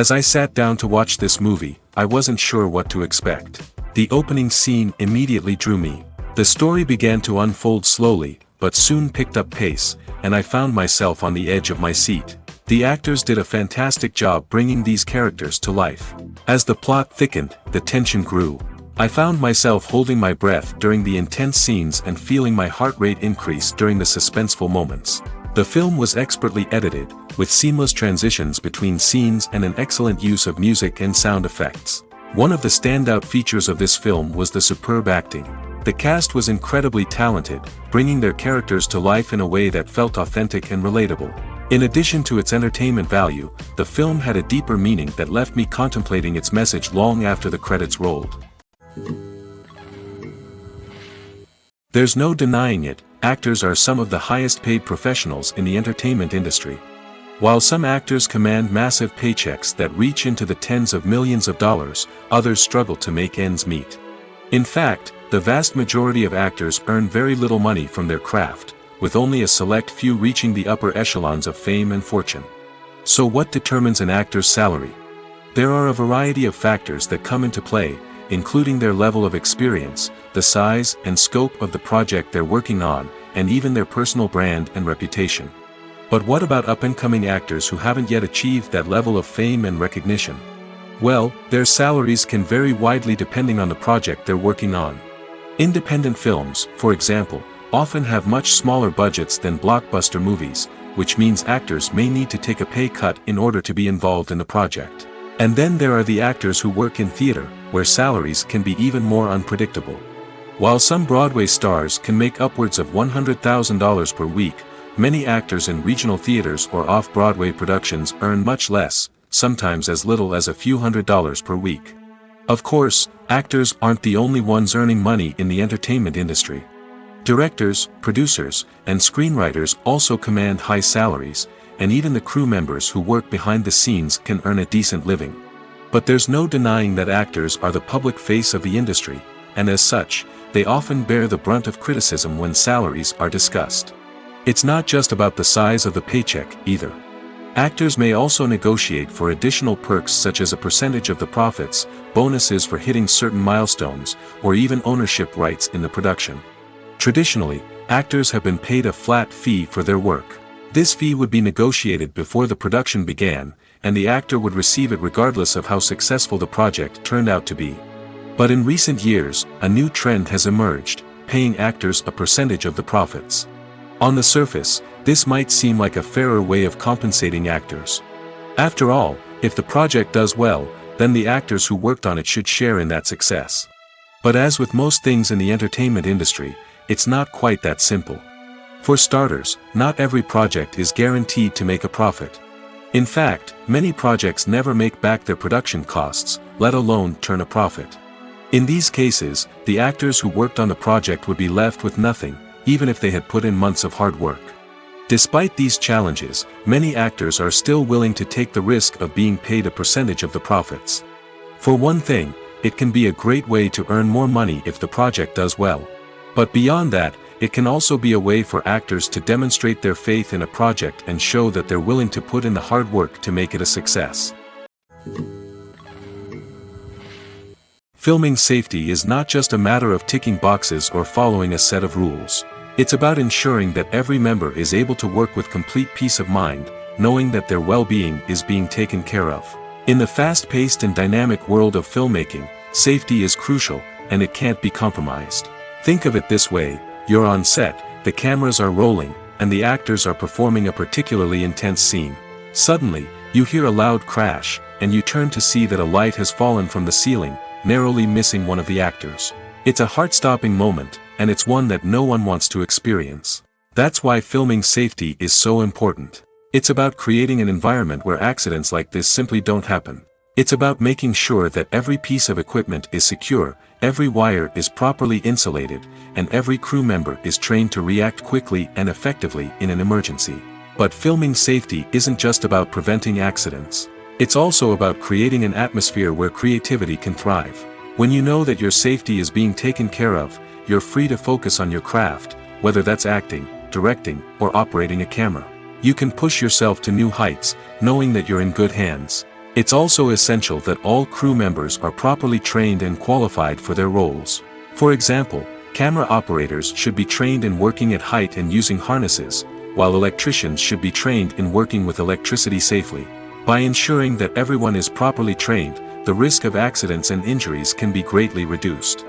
As I sat down to watch this movie, I wasn't sure what to expect. The opening scene immediately drew me. The story began to unfold slowly, but soon picked up pace, and I found myself on the edge of my seat. The actors did a fantastic job bringing these characters to life. As the plot thickened, the tension grew. I found myself holding my breath during the intense scenes and feeling my heart rate increase during the suspenseful moments. The film was expertly edited, with seamless transitions between scenes and an excellent use of music and sound effects. One of the standout features of this film was the superb acting. The cast was incredibly talented, bringing their characters to life in a way that felt authentic and relatable. In addition to its entertainment value, the film had a deeper meaning that left me contemplating its message long after the credits rolled. There's no denying it, actors are some of the highest paid professionals in the entertainment industry. While some actors command massive paychecks that reach into the tens of millions of dollars, others struggle to make ends meet. In fact, the vast majority of actors earn very little money from their craft, with only a select few reaching the upper echelons of fame and fortune. So what determines an actor's salary? There are a variety of factors that come into play, including their level of experience, the size and scope of the project they're working on, and even their personal brand and reputation. But what about up-and-coming actors who haven't yet achieved that level of fame and recognition? Well, their salaries can vary widely depending on the project they're working on. Independent films, for example, often have much smaller budgets than blockbuster movies, which means actors may need to take a pay cut in order to be involved in the project. And then there are the actors who work in theater, where salaries can be even more unpredictable. While some Broadway stars can make upwards of $100,000 per week, many actors in regional theaters or off-Broadway productions earn much less, sometimes as little as a few $100s per week. Of course, actors aren't the only ones earning money in the entertainment industry. Directors, producers, and screenwriters also command high salaries, and even the crew members who work behind the scenes can earn a decent living. But there's no denying that actors are the public face of the industry, and as such, they often bear the brunt of criticism when salaries are discussed. It's not just about the size of the paycheck, either. Actors may also negotiate for additional perks such as a percentage of the profits, bonuses for hitting certain milestones, or even ownership rights in the production. Traditionally, actors have been paid a flat fee for their work. This fee would be negotiated before the production began, and the actor would receive it regardless of how successful the project turned out to be. But in recent years, a new trend has emerged, paying actors a percentage of the profits. On the surface, this might seem like a fairer way of compensating actors. After all, if the project does well, then the actors who worked on it should share in that success. But as with most things in the entertainment industry, it's not quite that simple. For starters, not every project is guaranteed to make a profit. In fact, many projects never make back their production costs, let alone turn a profit. In these cases, the actors who worked on the project would be left with nothing, even if they had put in months of hard work. Despite these challenges, many actors are still willing to take the risk of being paid a percentage of the profits. For one thing, it can be a great way to earn more money if the project does well. But beyond that, it can also be a way for actors to demonstrate their faith in a project and show that they're willing to put in the hard work to make it a success. Filming safety is not just a matter of ticking boxes or following a set of rules. It's about ensuring that every member is able to work with complete peace of mind, knowing that their well-being is being taken care of. In the fast-paced and dynamic world of filmmaking, safety is crucial, and it can't be compromised. Think of it this way: you're on set, the cameras are rolling, and the actors are performing a particularly intense scene. Suddenly, you hear a loud crash, and you turn to see that a light has fallen from the ceiling, narrowly missing one of the actors. It's a heart-stopping moment, and it's one that no one wants to experience. That's why filming safety is so important. It's about creating an environment where accidents like this simply don't happen. It's about making sure that every piece of equipment is secure, every wire is properly insulated, and every crew member is trained to react quickly and effectively in an emergency. But filming safety isn't just about preventing accidents. It's also about creating an atmosphere where creativity can thrive. When you know that your safety is being taken care of, you're free to focus on your craft, whether that's acting, directing, or operating a camera. You can push yourself to new heights, knowing that you're in good hands. It's also essential that all crew members are properly trained and qualified for their roles. For example, camera operators should be trained in working at height and using harnesses, while electricians should be trained in working with electricity safely. By ensuring that everyone is properly trained, the risk of accidents and injuries can be greatly reduced.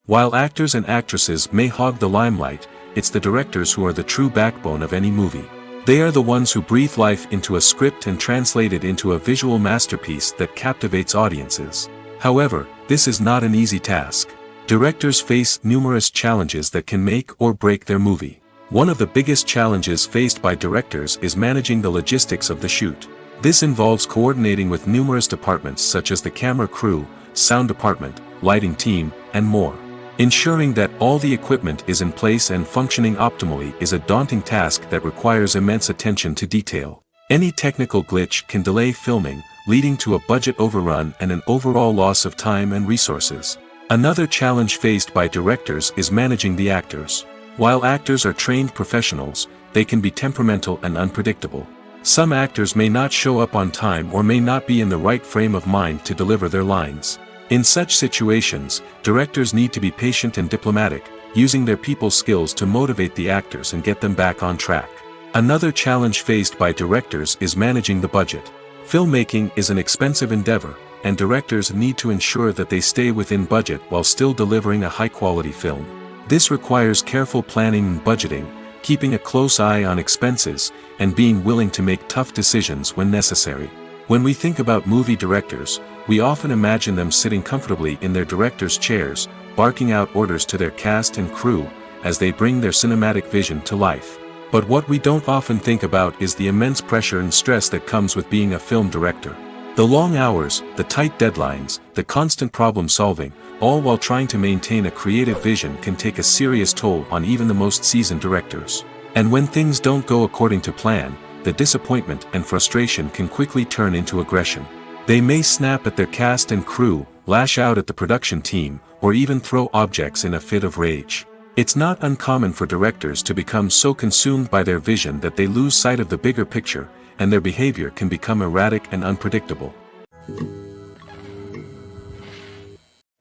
While actors and actresses may hog the limelight, it's the directors who are the true backbone of any movie. They are the ones who breathe life into a script and translate it into a visual masterpiece that captivates audiences. However, this is not an easy task. Directors face numerous challenges that can make or break their movie. One of the biggest challenges faced by directors is managing the logistics of the shoot. This involves coordinating with numerous departments such as the camera crew, sound department, lighting team, and more. Ensuring that all the equipment is in place and functioning optimally is a daunting task that requires immense attention to detail. Any technical glitch can delay filming, leading to a budget overrun and an overall loss of time and resources. Another challenge faced by directors is managing the actors. While actors are trained professionals, they can be temperamental and unpredictable. Some actors may not show up on time or may not be in the right frame of mind to deliver their lines. In such situations, directors need to be patient and diplomatic, using their people skills to motivate the actors and get them back on track. Another challenge faced by directors is managing the budget. Filmmaking is an expensive endeavor, and directors need to ensure that they stay within budget while still delivering a high-quality film. This requires careful planning and budgeting, keeping a close eye on expenses, and being willing to make tough decisions when necessary. When we think about movie directors, we often imagine them sitting comfortably in their director's chairs, barking out orders to their cast and crew, as they bring their cinematic vision to life. But what we don't often think about is the immense pressure and stress that comes with being a film director. The long hours, the tight deadlines, the constant problem solving, all while trying to maintain a creative vision can take a serious toll on even the most seasoned directors. And when things don't go according to plan, the disappointment and frustration can quickly turn into aggression. They may snap at their cast and crew, lash out at the production team, or even throw objects in a fit of rage. It's not uncommon for directors to become so consumed by their vision that they lose sight of the bigger picture, and their behavior can become erratic and unpredictable.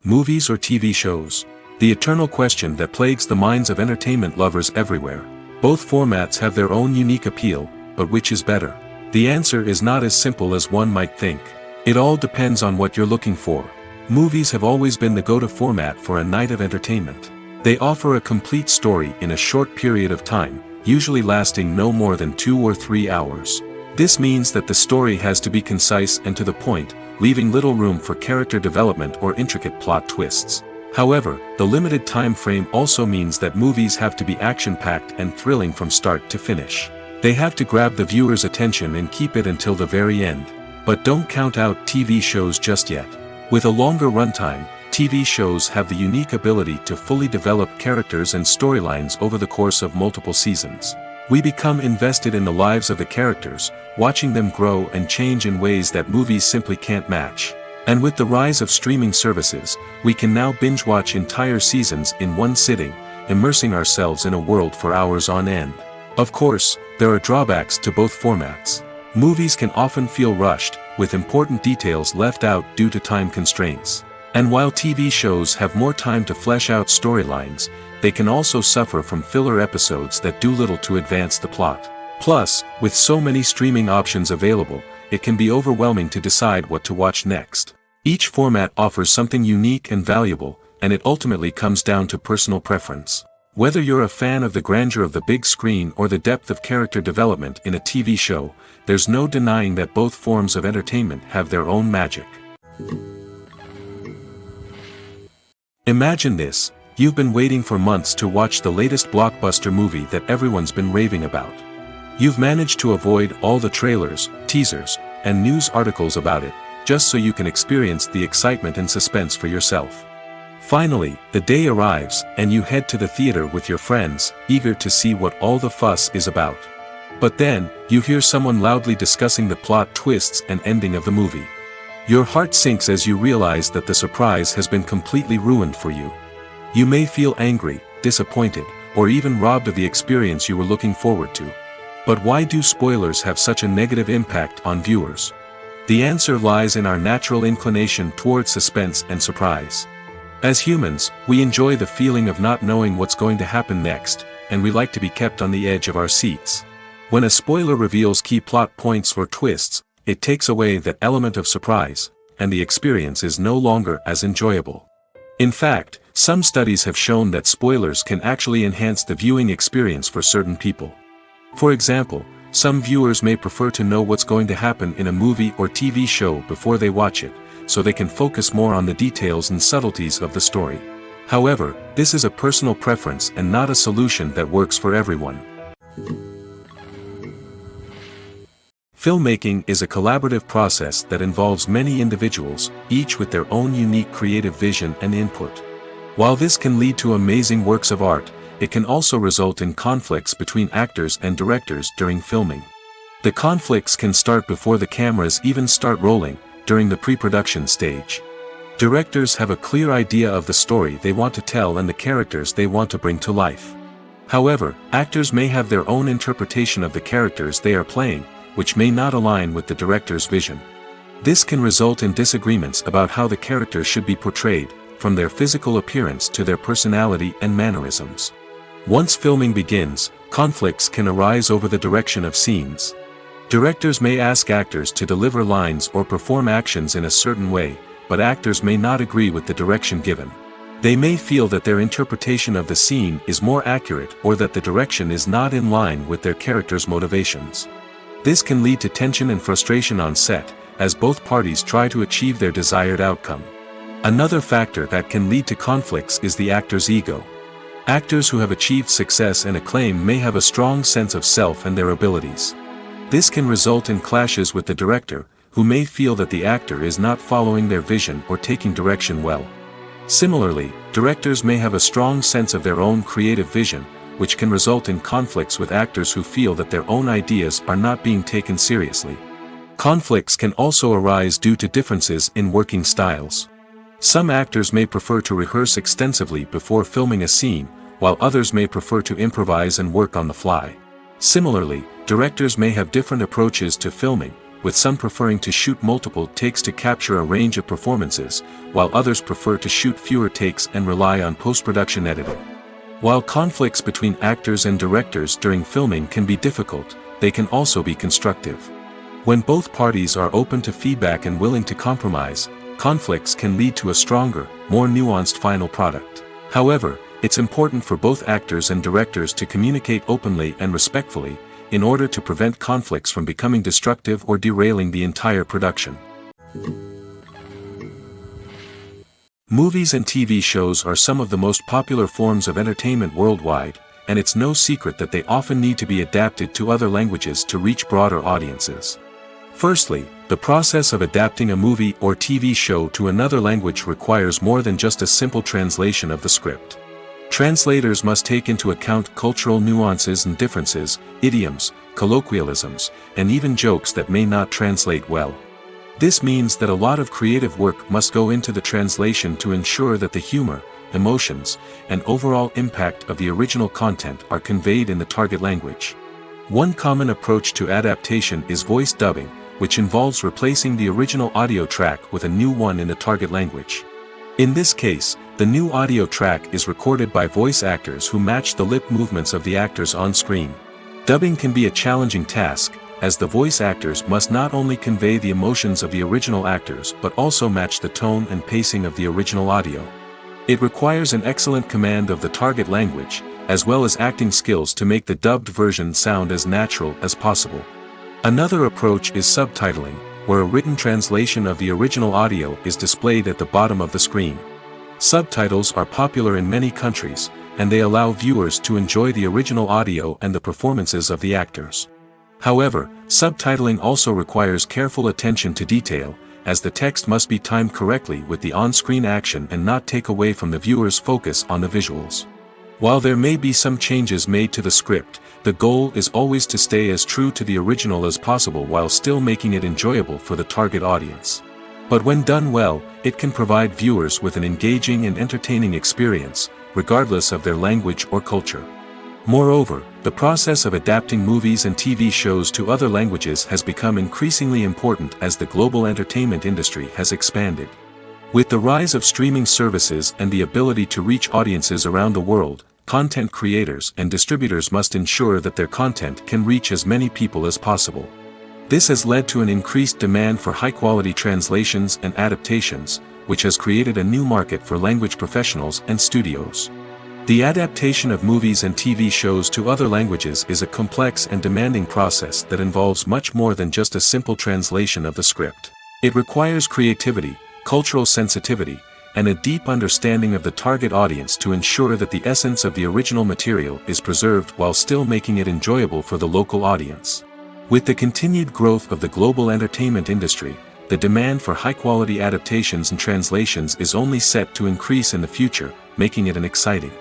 Movies or TV shows? The eternal question that plagues the minds of entertainment lovers everywhere. Both formats have their own unique appeal, but which is better? The answer is not as simple as one might think. It all depends on what you're looking for. Movies have always been the go-to format for a night of entertainment. They offer a complete story in a short period of time, usually lasting no more than 2 or 3 hours. This means that the story has to be concise and to the point, leaving little room for character development or intricate plot twists. However, the limited time frame also means that movies have to be action-packed and thrilling from start to finish. They have to grab the viewer's attention and keep it until the very end. But don't count out TV shows just yet. With a longer runtime, TV shows have the unique ability to fully develop characters and storylines over the course of multiple seasons. We become invested in the lives of the characters, watching them grow and change in ways that movies simply can't match. And with the rise of streaming services, we can now binge-watch entire seasons in one sitting, immersing ourselves in a world for hours on end. Of course, there are drawbacks to both formats. Movies can often feel rushed, with important details left out due to time constraints. And while TV shows have more time to flesh out storylines, they can also suffer from filler episodes that do little to advance the plot. Plus, with so many streaming options available, it can be overwhelming to decide what to watch next. Each format offers something unique and valuable, and it ultimately comes down to personal preference. Whether you're a fan of the grandeur of the big screen or the depth of character development in a TV show, there's no denying that both forms of entertainment have their own magic. Imagine this: you've been waiting for months to watch the latest blockbuster movie that everyone's been raving about. You've managed to avoid all the trailers, teasers, and news articles about it, just so you can experience the excitement and suspense for yourself. Finally, the day arrives, and you head to the theater with your friends, eager to see what all the fuss is about. But then, you hear someone loudly discussing the plot twists and ending of the movie. Your heart sinks as you realize that the surprise has been completely ruined for you. You may feel angry, disappointed, or even robbed of the experience you were looking forward to. But why do spoilers have such a negative impact on viewers? The answer lies in our natural inclination toward suspense and surprise. As humans, we enjoy the feeling of not knowing what's going to happen next, and we like to be kept on the edge of our seats. When a spoiler reveals key plot points or twists, it takes away that element of surprise, and the experience is no longer as enjoyable. In fact, some studies have shown that spoilers can actually enhance the viewing experience for certain people. For example, some viewers may prefer to know what's going to happen in a movie or TV show before they watch it, so they can focus more on the details and subtleties of the story. However, this is a personal preference and not a solution that works for everyone. Filmmaking is a collaborative process that involves many individuals, each with their own unique creative vision and input. While this can lead to amazing works of art, it can also result in conflicts between actors and directors during filming. The conflicts can start before the cameras even start rolling, during the pre-production stage. Directors have a clear idea of the story they want to tell and the characters they want to bring to life. However, actors may have their own interpretation of the characters they are playing, which may not align with the director's vision. This can result in disagreements about how the characters should be portrayed, from their physical appearance to their personality and mannerisms. Once filming begins, conflicts can arise over the direction of scenes. Directors may ask actors to deliver lines or perform actions in a certain way, but actors may not agree with the direction given. They may feel that their interpretation of the scene is more accurate or that the direction is not in line with their character's motivations. This can lead to tension and frustration on set, as both parties try to achieve their desired outcome. Another factor that can lead to conflicts is the actor's ego. Actors who have achieved success and acclaim may have a strong sense of self and their abilities. This can result in clashes with the director, who may feel that the actor is not following their vision or taking direction well. Similarly, directors may have a strong sense of their own creative vision, which can result in conflicts with actors who feel that their own ideas are not being taken seriously. Conflicts can also arise due to differences in working styles. Some actors may prefer to rehearse extensively before filming a scene, while others may prefer to improvise and work on the fly. Similarly, directors may have different approaches to filming, with some preferring to shoot multiple takes to capture a range of performances, while others prefer to shoot fewer takes and rely on post-production editing. While conflicts between actors and directors during filming can be difficult, they can also be constructive. When both parties are open to feedback and willing to compromise, conflicts can lead to a stronger, more nuanced final product. However, it's important for both actors and directors to communicate openly and respectfully, in order to prevent conflicts from becoming destructive or derailing the entire production. Movies and TV shows are some of the most popular forms of entertainment worldwide, and it's no secret that they often need to be adapted to other languages to reach broader audiences. Firstly, the process of adapting a movie or TV show to another language requires more than just a simple translation of the script. Translators must take into account cultural nuances and differences, idioms, colloquialisms, and even jokes that may not translate well. This means that a lot of creative work must go into the translation to ensure that the humor, emotions, and overall impact of the original content are conveyed in the target language. One common approach to adaptation is voice dubbing, which involves replacing the original audio track with a new one in the target language. In this case, the new audio track is recorded by voice actors who match the lip movements of the actors on screen. Dubbing can be a challenging task, as the voice actors must not only convey the emotions of the original actors but also match the tone and pacing of the original audio. It requires an excellent command of the target language, as well as acting skills to make the dubbed version sound as natural as possible. Another approach is subtitling, where a written translation of the original audio is displayed at the bottom of the screen. Subtitles are popular in many countries, and they allow viewers to enjoy the original audio and the performances of the actors. However, subtitling also requires careful attention to detail, as the text must be timed correctly with the on-screen action and not take away from the viewer's focus on the visuals. While there may be some changes made to the script, the goal is always to stay as true to the original as possible while still making it enjoyable for the target audience. But when done well, it can provide viewers with an engaging and entertaining experience, regardless of their language or culture. Moreover, the process of adapting movies and TV shows to other languages has become increasingly important as the global entertainment industry has expanded. With the rise of streaming services and the ability to reach audiences around the world, content creators and distributors must ensure that their content can reach as many people as possible. This has led to an increased demand for high-quality translations and adaptations, which has created a new market for language professionals and studios. The adaptation of movies and TV shows to other languages is a complex and demanding process that involves much more than just a simple translation of the script. It requires creativity, cultural sensitivity, and a deep understanding of the target audience to ensure that the essence of the original material is preserved while still making it enjoyable for the local audience. With the continued growth of the global entertainment industry, the demand for high-quality adaptations and translations is only set to increase in the future, making it an exciting.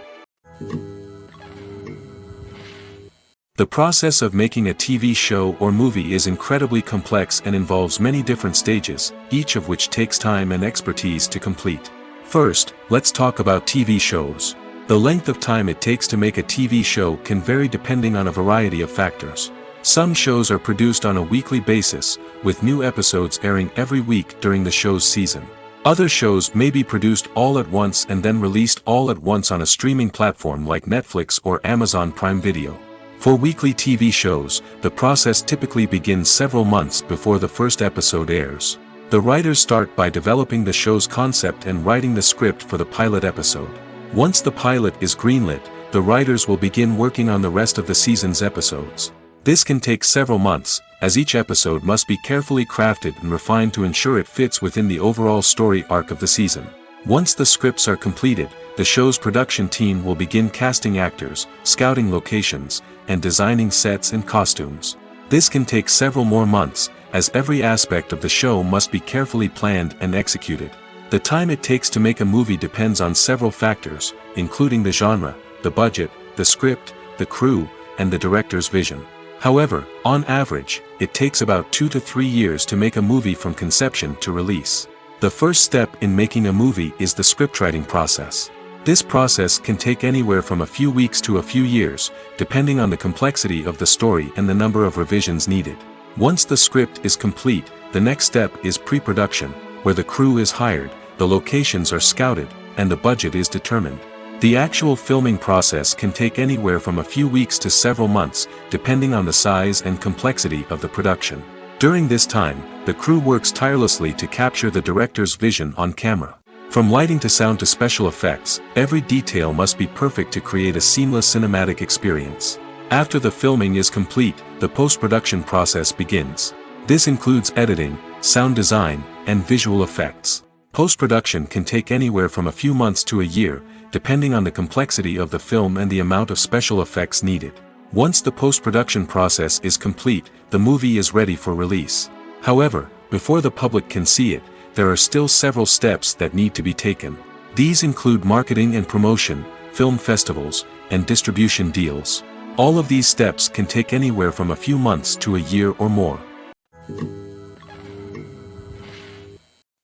The process of making a TV show or movie is incredibly complex and involves many different stages, each of which takes time and expertise to complete. First, let's talk about TV shows. The length of time it takes to make a TV show can vary depending on a variety of factors. Some shows are produced on a weekly basis, with new episodes airing every week during the show's season. Other shows may be produced all at once and then released all at once on a streaming platform like Netflix or Amazon Prime Video. For weekly TV shows, the process typically begins several months before the first episode airs. The writers start by developing the show's concept and writing the script for the pilot episode. Once the pilot is greenlit, the writers will begin working on the rest of the season's episodes. This can take several months, as each episode must be carefully crafted and refined to ensure it fits within the overall story arc of the season. Once the scripts are completed, the show's production team will begin casting actors, scouting locations, and designing sets and costumes. This can take several more months, as every aspect of the show must be carefully planned and executed. The time it takes to make a movie depends on several factors, including the genre, the budget, the script, the crew, and the director's vision. However, on average, it takes about 2 to 3 years to make a movie from conception to release. The first step in making a movie is the scriptwriting process. This process can take anywhere from a few weeks to a few years, depending on the complexity of the story and the number of revisions needed. Once the script is complete, the next step is pre-production, where the crew is hired, the locations are scouted, and the budget is determined. The actual filming process can take anywhere from a few weeks to several months, depending on the size and complexity of the production. During this time, the crew works tirelessly to capture the director's vision on camera. From lighting to sound to special effects, every detail must be perfect to create a seamless cinematic experience. After the filming is complete, the post-production process begins. This includes editing, sound design, and visual effects. Post-production can take anywhere from a few months to a year, depending on the complexity of the film and the amount of special effects needed. Once the post-production process is complete, the movie is ready for release. However, before the public can see it, there are still several steps that need to be taken. These include marketing and promotion, film festivals, and distribution deals. All of these steps can take anywhere from a few months to a year or more.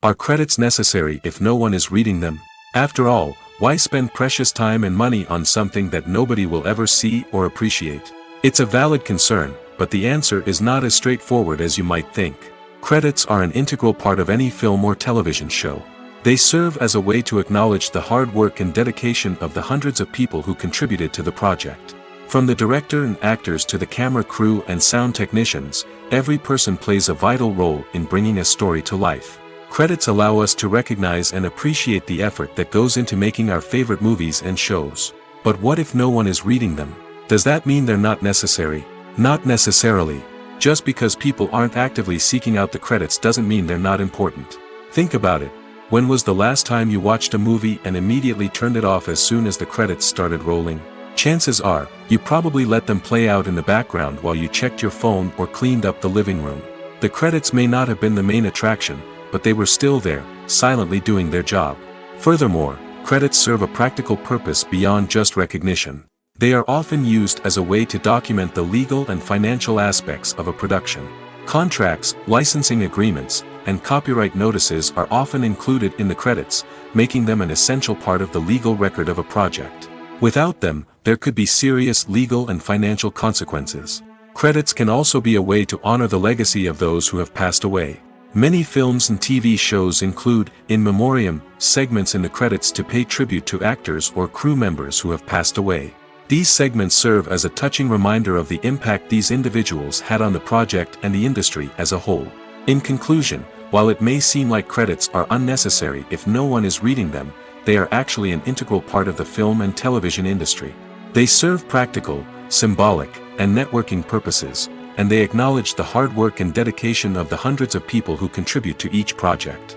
Are credits necessary if no one is reading them? After all, why spend precious time and money on something that nobody will ever see or appreciate? It's a valid concern, but the answer is not as straightforward as you might think. Credits are an integral part of any film or television show. They serve as a way to acknowledge the hard work and dedication of the hundreds of people who contributed to the project. From the director and actors to the camera crew and sound technicians, every person plays a vital role in bringing a story to life. Credits allow us to recognize and appreciate the effort that goes into making our favorite movies and shows. But what if no one is reading them? Does that mean they're not necessary? Not necessarily. Just because people aren't actively seeking out the credits doesn't mean they're not important. Think about it. When was the last time you watched a movie and immediately turned it off as soon as the credits started rolling? Chances are, you probably let them play out in the background while you checked your phone or cleaned up the living room. The credits may not have been the main attraction, but they were still there, silently doing their job. Furthermore, credits serve a practical purpose beyond just recognition. They are often used as a way to document the legal and financial aspects of a production. Contracts, licensing agreements, and copyright notices are often included in the credits, making them an essential part of the legal record of a project. Without them, there could be serious legal and financial consequences. Credits can also be a way to honor the legacy of those who have passed away. Many films and TV shows include, in memoriam, segments in the credits to pay tribute to actors or crew members who have passed away. These segments serve as a touching reminder of the impact these individuals had on the project and the industry as a whole. In conclusion, while it may seem like credits are unnecessary if no one is reading them, they are actually an integral part of the film and television industry. They serve practical, symbolic, and networking purposes, and they acknowledge the hard work and dedication of the hundreds of people who contribute to each project.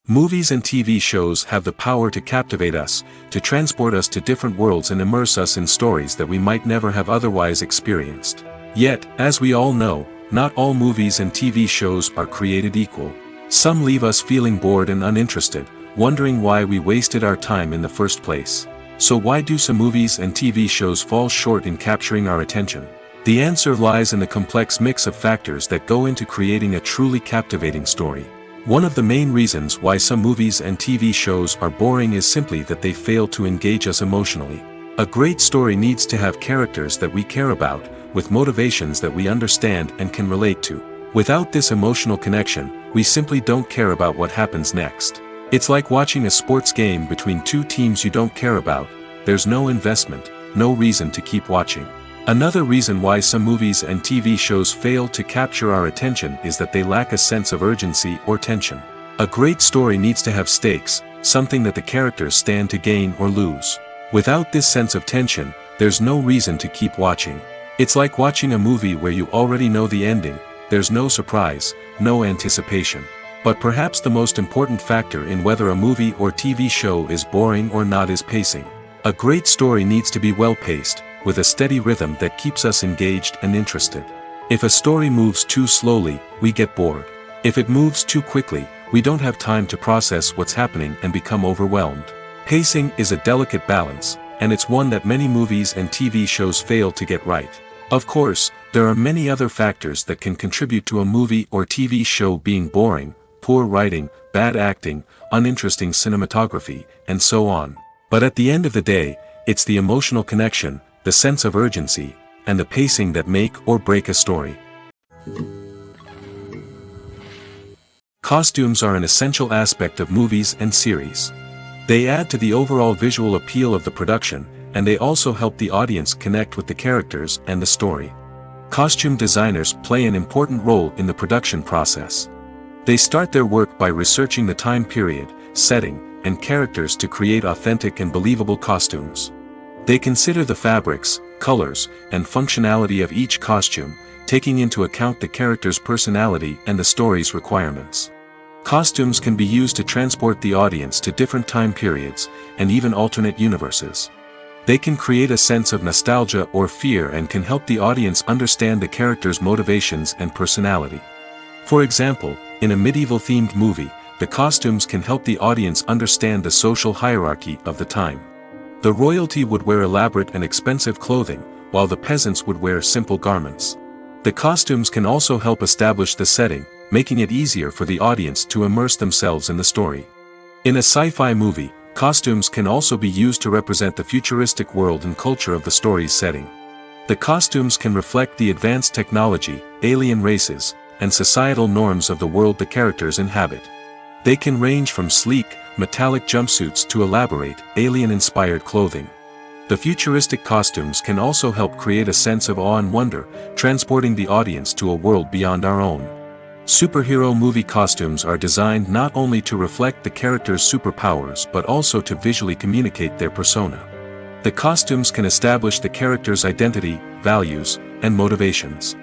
Movies and TV shows have the power to captivate us, to transport us to different worlds and immerse us in stories that we might never have otherwise experienced. Yet, as we all know, not all movies and TV shows are created equal. Some leave us feeling bored and uninterested, wondering why we wasted our time in the first place. So why do some movies and TV shows fall short in capturing our attention? The answer lies in the complex mix of factors that go into creating a truly captivating story. One of the main reasons why some movies and TV shows are boring is simply that they fail to engage us emotionally. A great story needs to have characters that we care about, with motivations that we understand and can relate to. Without this emotional connection, we simply don't care about what happens next. It's like watching a sports game between two teams you don't care about. There's no investment, no reason to keep watching. Another reason why some movies and TV shows fail to capture our attention is that they lack a sense of urgency or tension. A great story needs to have stakes, something that the characters stand to gain or lose. Without this sense of tension, there's no reason to keep watching. It's like watching a movie where you already know the ending. There's no surprise, no anticipation. But perhaps the most important factor in whether a movie or TV show is boring or not is pacing. A great story needs to be well-paced, with a steady rhythm that keeps us engaged and interested. If a story moves too slowly, we get bored. If it moves too quickly, we don't have time to process what's happening and become overwhelmed. Pacing is a delicate balance, and it's one that many movies and TV shows fail to get right. Of course, there are many other factors that can contribute to a movie or TV show being boring: poor writing, bad acting, uninteresting cinematography, and so on. But at the end of the day, it's the emotional connection, the sense of urgency, and the pacing that make or break a story. Costumes are an essential aspect of movies and series. They add to the overall visual appeal of the production, and they also help the audience connect with the characters and the story. Costume designers play an important role in the production process. They start their work by researching the time period, setting, and characters to create authentic and believable costumes. They consider the fabrics, colors, and functionality of each costume, taking into account the character's personality and the story's requirements. Costumes can be used to transport the audience to different time periods, and even alternate universes. They can create a sense of nostalgia or fear and can help the audience understand the character's motivations and personality. For example, in a medieval-themed movie, the costumes can help the audience understand the social hierarchy of the time. The royalty would wear elaborate and expensive clothing, while the peasants would wear simple garments. The costumes can also help establish the setting, making it easier for the audience to immerse themselves in the story. In a sci-fi movie, costumes can also be used to represent the futuristic world and culture of the story's setting. The costumes can reflect the advanced technology, alien races, and societal norms of the world the characters inhabit. They can range from sleek, metallic jumpsuits to elaborate, alien-inspired clothing. The futuristic costumes can also help create a sense of awe and wonder, transporting the audience to a world beyond our own. Superhero movie costumes are designed not only to reflect the character's superpowers but also to visually communicate their persona. The costumes can establish the character's identity, values, and motivations.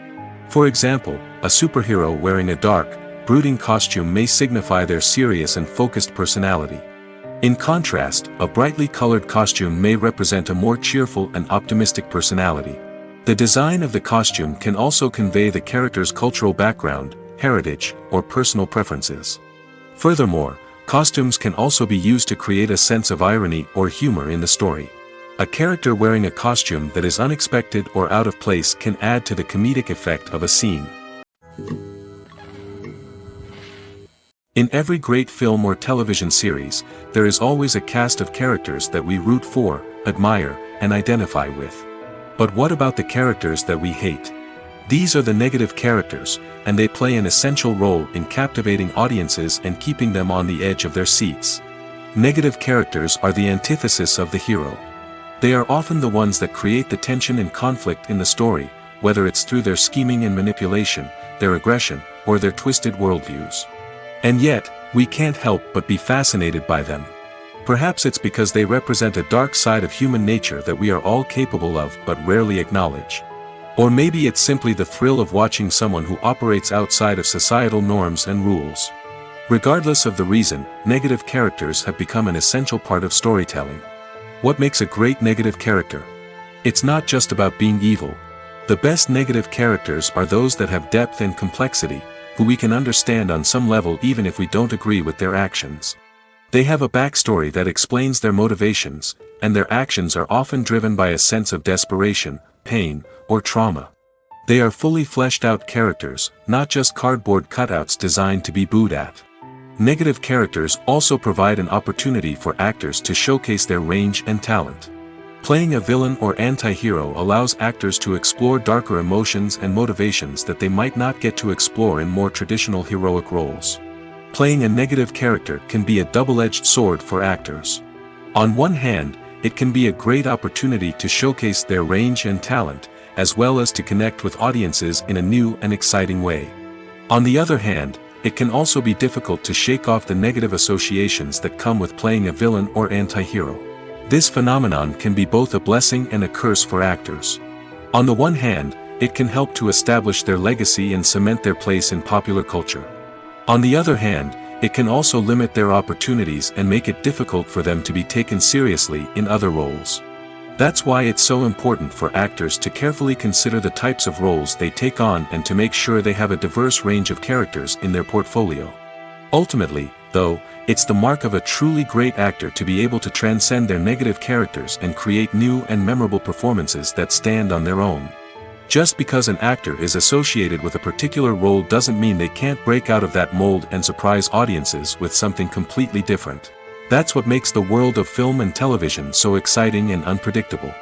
For example, a superhero wearing a dark, brooding costume may signify their serious and focused personality. In contrast, a brightly colored costume may represent a more cheerful and optimistic personality. The design of the costume can also convey the character's cultural background, heritage, or personal preferences. Furthermore, costumes can also be used to create a sense of irony or humor in the story. A character wearing a costume that is unexpected or out of place can add to the comedic effect of a scene. In every great film or television series, there is always a cast of characters that we root for, admire, and identify with. But what about the characters that we hate? These are the negative characters, and they play an essential role in captivating audiences and keeping them on the edge of their seats. Negative characters are the antithesis of the hero. They are often the ones that create the tension and conflict in the story, whether it's through their scheming and manipulation, their aggression, or their twisted worldviews. And yet, we can't help but be fascinated by them. Perhaps it's because they represent a dark side of human nature that we are all capable of but rarely acknowledge. Or maybe it's simply the thrill of watching someone who operates outside of societal norms and rules. Regardless of the reason, negative characters have become an essential part of storytelling. What makes a great negative character? It's not just about being evil. The best negative characters are those that have depth and complexity, who we can understand on some level even if we don't agree with their actions. They have a backstory that explains their motivations, and their actions are often driven by a sense of desperation, pain, or trauma. They are fully fleshed out characters, not just cardboard cutouts designed to be booed at. Negative characters also provide an opportunity for actors to showcase their range and talent. Playing a villain or anti-hero allows actors to explore darker emotions and motivations that they might not get to explore in more traditional heroic roles. Playing a negative character can be a double-edged sword for actors. On one hand, it can be a great opportunity to showcase their range and talent, as well as to connect with audiences in a new and exciting way. On the other hand, it can also be difficult to shake off the negative associations that come with playing a villain or anti-hero. This phenomenon can be both a blessing and a curse for actors. On the one hand, it can help to establish their legacy and cement their place in popular culture. On the other hand, it can also limit their opportunities and make it difficult for them to be taken seriously in other roles. That's why it's so important for actors to carefully consider the types of roles they take on and to make sure they have a diverse range of characters in their portfolio. Ultimately, though, it's the mark of a truly great actor to be able to transcend their negative characters and create new and memorable performances that stand on their own. Just because an actor is associated with a particular role doesn't mean they can't break out of that mold and surprise audiences with something completely different. That's what makes the world of film and television so exciting and unpredictable.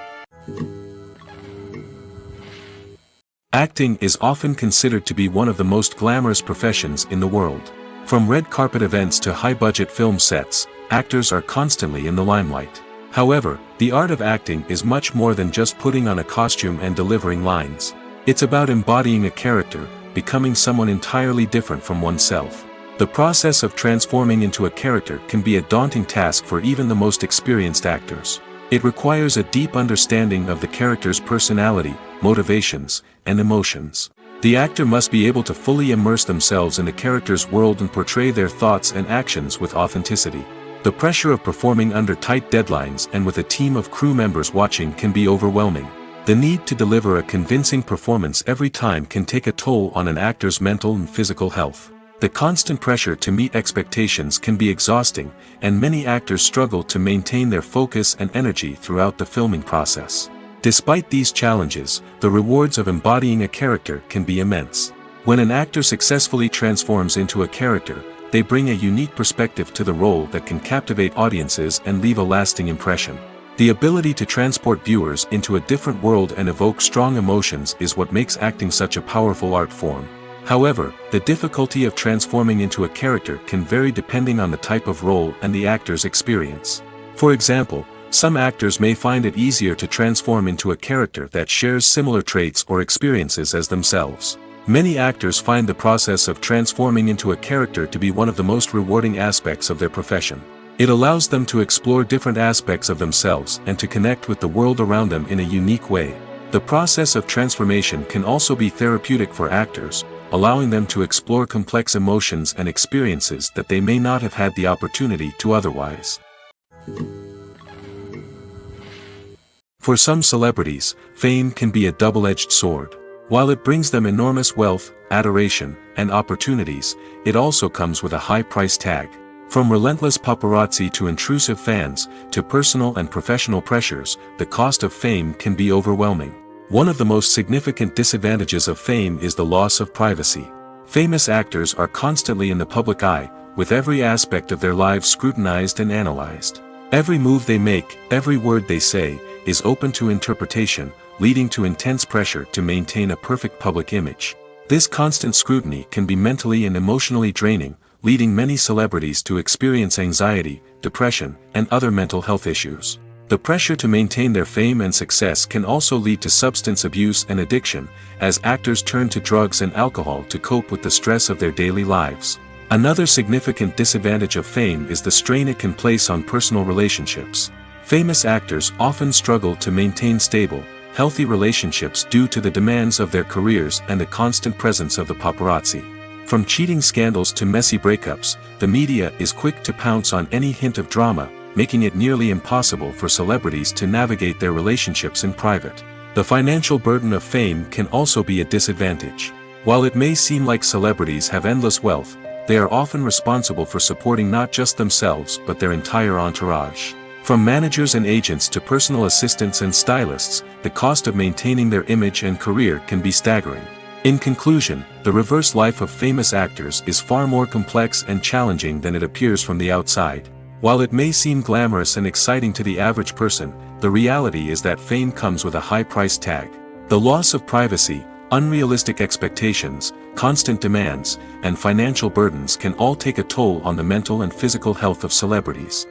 Acting is often considered to be one of the most glamorous professions in the world. From red carpet events to high-budget film sets, actors are constantly in the limelight. However, the art of acting is much more than just putting on a costume and delivering lines. It's about embodying a character, becoming someone entirely different from oneself. The process of transforming into a character can be a daunting task for even the most experienced actors. It requires a deep understanding of the character's personality, motivations, and emotions. The actor must be able to fully immerse themselves in the character's world and portray their thoughts and actions with authenticity. The pressure of performing under tight deadlines and with a team of crew members watching can be overwhelming. The need to deliver a convincing performance every time can take a toll on an actor's mental and physical health. The constant pressure to meet expectations can be exhausting, and many actors struggle to maintain their focus and energy throughout the filming process. Despite these challenges, the rewards of embodying a character can be immense. When an actor successfully transforms into a character, they bring a unique perspective to the role that can captivate audiences and leave a lasting impression. The ability to transport viewers into a different world and evoke strong emotions is what makes acting such a powerful art form. However, the difficulty of transforming into a character can vary depending on the type of role and the actor's experience. For example, some actors may find it easier to transform into a character that shares similar traits or experiences as themselves. Many actors find the process of transforming into a character to be one of the most rewarding aspects of their profession. It allows them to explore different aspects of themselves and to connect with the world around them in a unique way. The process of transformation can also be therapeutic for actors, allowing them to explore complex emotions and experiences that they may not have had the opportunity to otherwise. For some celebrities, fame can be a double-edged sword. While it brings them enormous wealth, adoration, and opportunities, it also comes with a high price tag. From relentless paparazzi to intrusive fans, to personal and professional pressures, the cost of fame can be overwhelming. One of the most significant disadvantages of fame is the loss of privacy. Famous actors are constantly in the public eye, with every aspect of their lives scrutinized and analyzed. Every move they make, every word they say, is open to interpretation, leading to intense pressure to maintain a perfect public image. This constant scrutiny can be mentally and emotionally draining, leading many celebrities to experience anxiety, depression, and other mental health issues. The pressure to maintain their fame and success can also lead to substance abuse and addiction, as actors turn to drugs and alcohol to cope with the stress of their daily lives. Another significant disadvantage of fame is the strain it can place on personal relationships. Famous actors often struggle to maintain stable, healthy relationships due to the demands of their careers and the constant presence of the paparazzi. From cheating scandals to messy breakups, the media is quick to pounce on any hint of drama, making it nearly impossible for celebrities to navigate their relationships in private. The financial burden of fame can also be a disadvantage. While it may seem like celebrities have endless wealth, they are often responsible for supporting not just themselves but their entire entourage. From managers and agents to personal assistants and stylists, the cost of maintaining their image and career can be staggering. In conclusion, the reverse life of famous actors is far more complex and challenging than it appears from the outside. While it may seem glamorous and exciting to the average person, the reality is that fame comes with a high price tag. The loss of privacy, unrealistic expectations, constant demands, and financial burdens can all take a toll on the mental and physical health of celebrities.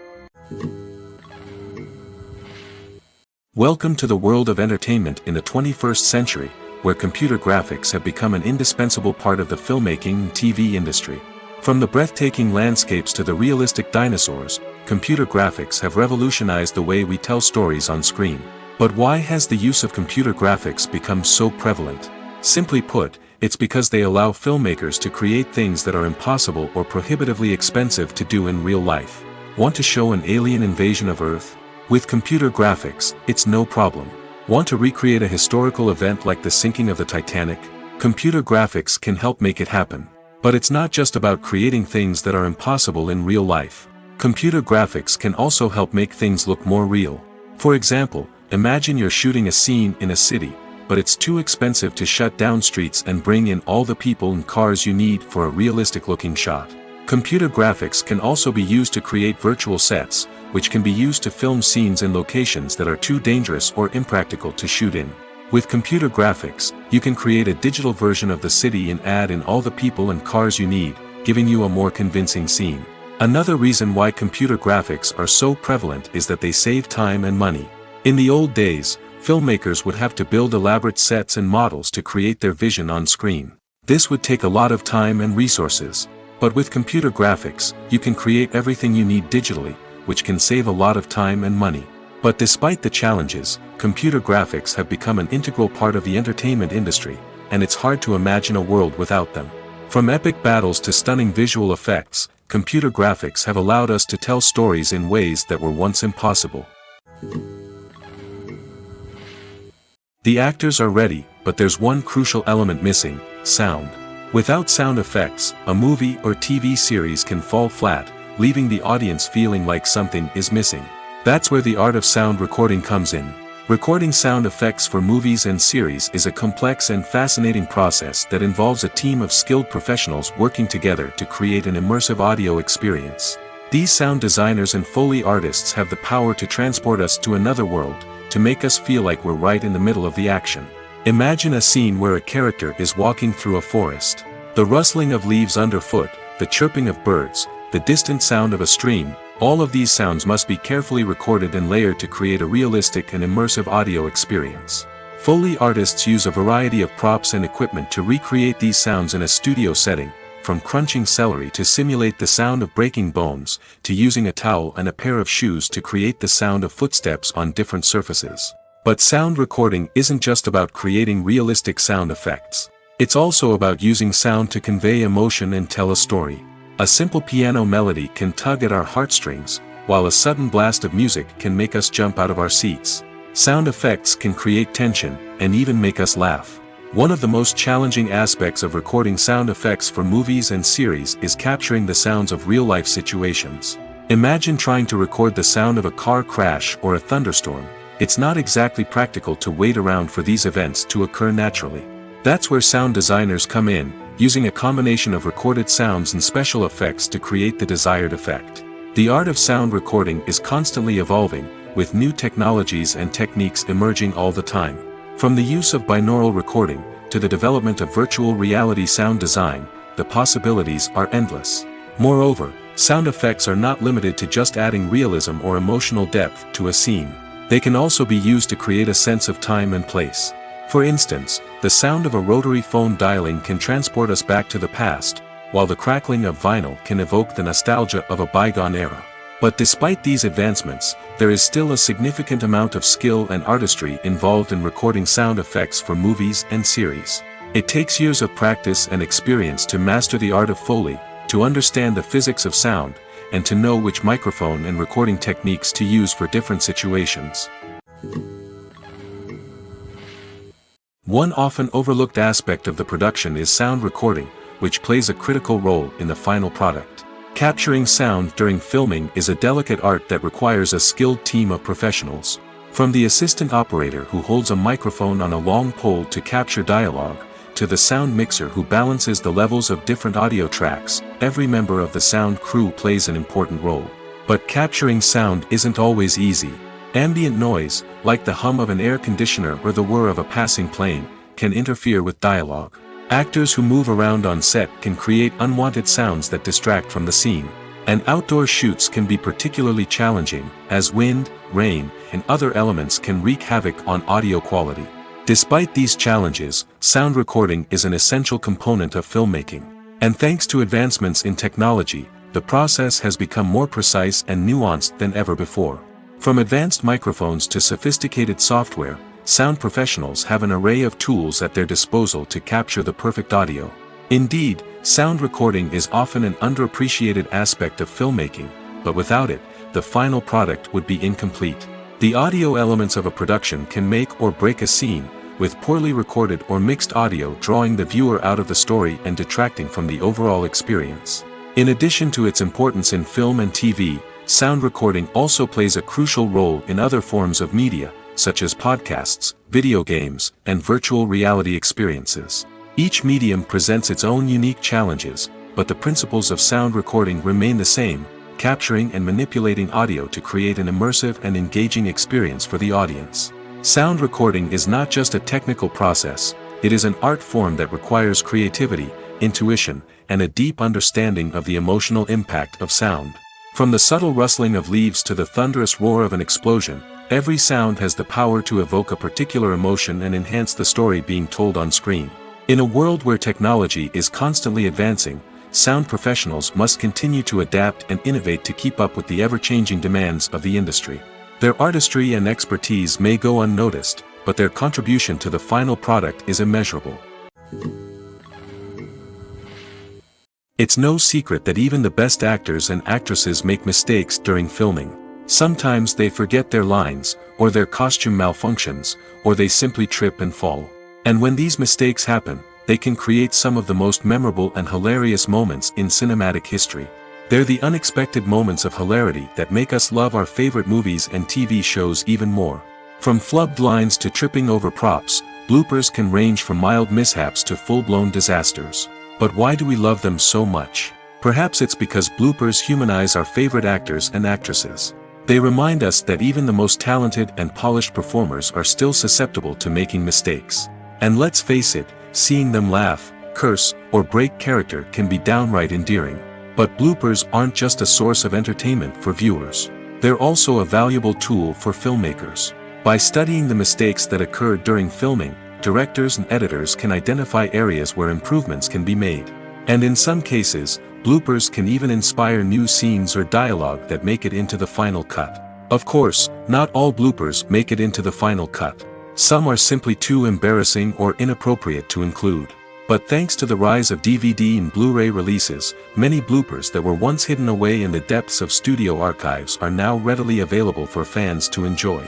Welcome to the world of entertainment in the 21st century, where computer graphics have become an indispensable part of the filmmaking and TV industry. From the breathtaking landscapes to the realistic dinosaurs, computer graphics have revolutionized the way we tell stories on screen. But why has the use of computer graphics become so prevalent? Simply put, it's because they allow filmmakers to create things that are impossible or prohibitively expensive to do in real life. Want to show an alien invasion of Earth? With computer graphics, it's no problem. Want to recreate a historical event like the sinking of the Titanic? Computer graphics can help make it happen. But it's not just about creating things that are impossible in real life. Computer graphics can also help make things look more real. For example, imagine you're shooting a scene in a city, but it's too expensive to shut down streets and bring in all the people and cars you need for a realistic-looking shot. Computer graphics can also be used to create virtual sets, which can be used to film scenes in locations that are too dangerous or impractical to shoot in. With computer graphics, you can create a digital version of the city and add in all the people and cars you need, giving you a more convincing scene. Another reason why computer graphics are so prevalent is that they save time and money. In the old days, filmmakers would have to build elaborate sets and models to create their vision on screen. This would take a lot of time and resources. But with computer graphics, you can create everything you need digitally, which can save a lot of time and money. But despite the challenges, computer graphics have become an integral part of the entertainment industry, and it's hard to imagine a world without them. From epic battles to stunning visual effects, computer graphics have allowed us to tell stories in ways that were once impossible. The actors are ready, but there's one crucial element missing: sound. Without sound effects, a movie or TV series can fall flat, leaving the audience feeling like something is missing. That's where the art of sound recording comes in. Recording sound effects for movies and series is a complex and fascinating process that involves a team of skilled professionals working together to create an immersive audio experience. These sound designers and Foley artists have the power to transport us to another world, to make us feel like we're right in the middle of the action. Imagine a scene where a character is walking through a forest. The rustling of leaves underfoot, the chirping of birds, the distant sound of a stream, all of these sounds must be carefully recorded and layered to create a realistic and immersive audio experience. Foley artists use a variety of props and equipment to recreate these sounds in a studio setting, from crunching celery to simulate the sound of breaking bones, to using a towel and a pair of shoes to create the sound of footsteps on different surfaces. But sound recording isn't just about creating realistic sound effects. It's also about using sound to convey emotion and tell a story. A simple piano melody can tug at our heartstrings, while a sudden blast of music can make us jump out of our seats. Sound effects can create tension, and even make us laugh. One of the most challenging aspects of recording sound effects for movies and series is capturing the sounds of real-life situations. Imagine trying to record the sound of a car crash or a thunderstorm. It's not exactly practical to wait around for these events to occur naturally. That's where sound designers come in, using a combination of recorded sounds and special effects to create the desired effect. The art of sound recording is constantly evolving, with new technologies and techniques emerging all the time. From the use of binaural recording, to the development of virtual reality sound design, the possibilities are endless. Moreover, sound effects are not limited to just adding realism or emotional depth to a scene. They can also be used to create a sense of time and place. For instance, the sound of a rotary phone dialing can transport us back to the past, while the crackling of vinyl can evoke the nostalgia of a bygone era. But despite these advancements, there is still a significant amount of skill and artistry involved in recording sound effects for movies and series. It takes years of practice and experience to master the art of Foley, to understand the physics of sound, and to know which microphone and recording techniques to use for different situations. One often overlooked aspect of the production is sound recording, which plays a critical role in the final product. Capturing sound during filming is a delicate art that requires a skilled team of professionals. From the assistant operator who holds a microphone on a long pole to capture dialogue, to the sound mixer who balances the levels of different audio tracks, every member of the sound crew plays an important role. But capturing sound isn't always easy. Ambient noise, like the hum of an air conditioner or the whir of a passing plane, can interfere with dialogue. Actors who move around on set can create unwanted sounds that distract from the scene. And outdoor shoots can be particularly challenging, as wind, rain, and other elements can wreak havoc on audio quality. Despite these challenges, sound recording is an essential component of filmmaking. And thanks to advancements in technology, the process has become more precise and nuanced than ever before. From advanced microphones to sophisticated software, sound professionals have an array of tools at their disposal to capture the perfect audio. Indeed, sound recording is often an underappreciated aspect of filmmaking, but without it, the final product would be incomplete. The audio elements of a production can make or break a scene, with poorly recorded or mixed audio drawing the viewer out of the story and detracting from the overall experience. In addition to its importance in film and TV, sound recording also plays a crucial role in other forms of media, such as podcasts, video games, and virtual reality experiences. Each medium presents its own unique challenges, but the principles of sound recording remain the same, capturing and manipulating audio to create an immersive and engaging experience for the audience. Sound recording is not just a technical process, it is an art form that requires creativity, intuition, and a deep understanding of the emotional impact of sound. From the subtle rustling of leaves to the thunderous roar of an explosion, every sound has the power to evoke a particular emotion and enhance the story being told on screen. In a world where technology is constantly advancing, sound professionals must continue to adapt and innovate to keep up with the ever-changing demands of the industry. Their artistry and expertise may go unnoticed, but their contribution to the final product is immeasurable. It's no secret that even the best actors and actresses make mistakes during filming. Sometimes they forget their lines, or their costume malfunctions, or they simply trip and fall. And when these mistakes happen, they can create some of the most memorable and hilarious moments in cinematic history. They're the unexpected moments of hilarity that make us love our favorite movies and TV shows even more. From flubbed lines to tripping over props, bloopers can range from mild mishaps to full-blown disasters. But why do we love them so much? Perhaps it's because bloopers humanize our favorite actors and actresses. They remind us that even the most talented and polished performers are still susceptible to making mistakes. And let's face it, seeing them laugh, curse, or break character can be downright endearing. But bloopers aren't just a source of entertainment for viewers. They're also a valuable tool for filmmakers. By studying the mistakes that occur during filming, directors and editors can identify areas where improvements can be made. And in some cases, bloopers can even inspire new scenes or dialogue that make it into the final cut. Of course, not all bloopers make it into the final cut. Some are simply too embarrassing or inappropriate to include. But thanks to the rise of DVD and Blu-ray releases, many bloopers that were once hidden away in the depths of studio archives are now readily available for fans to enjoy.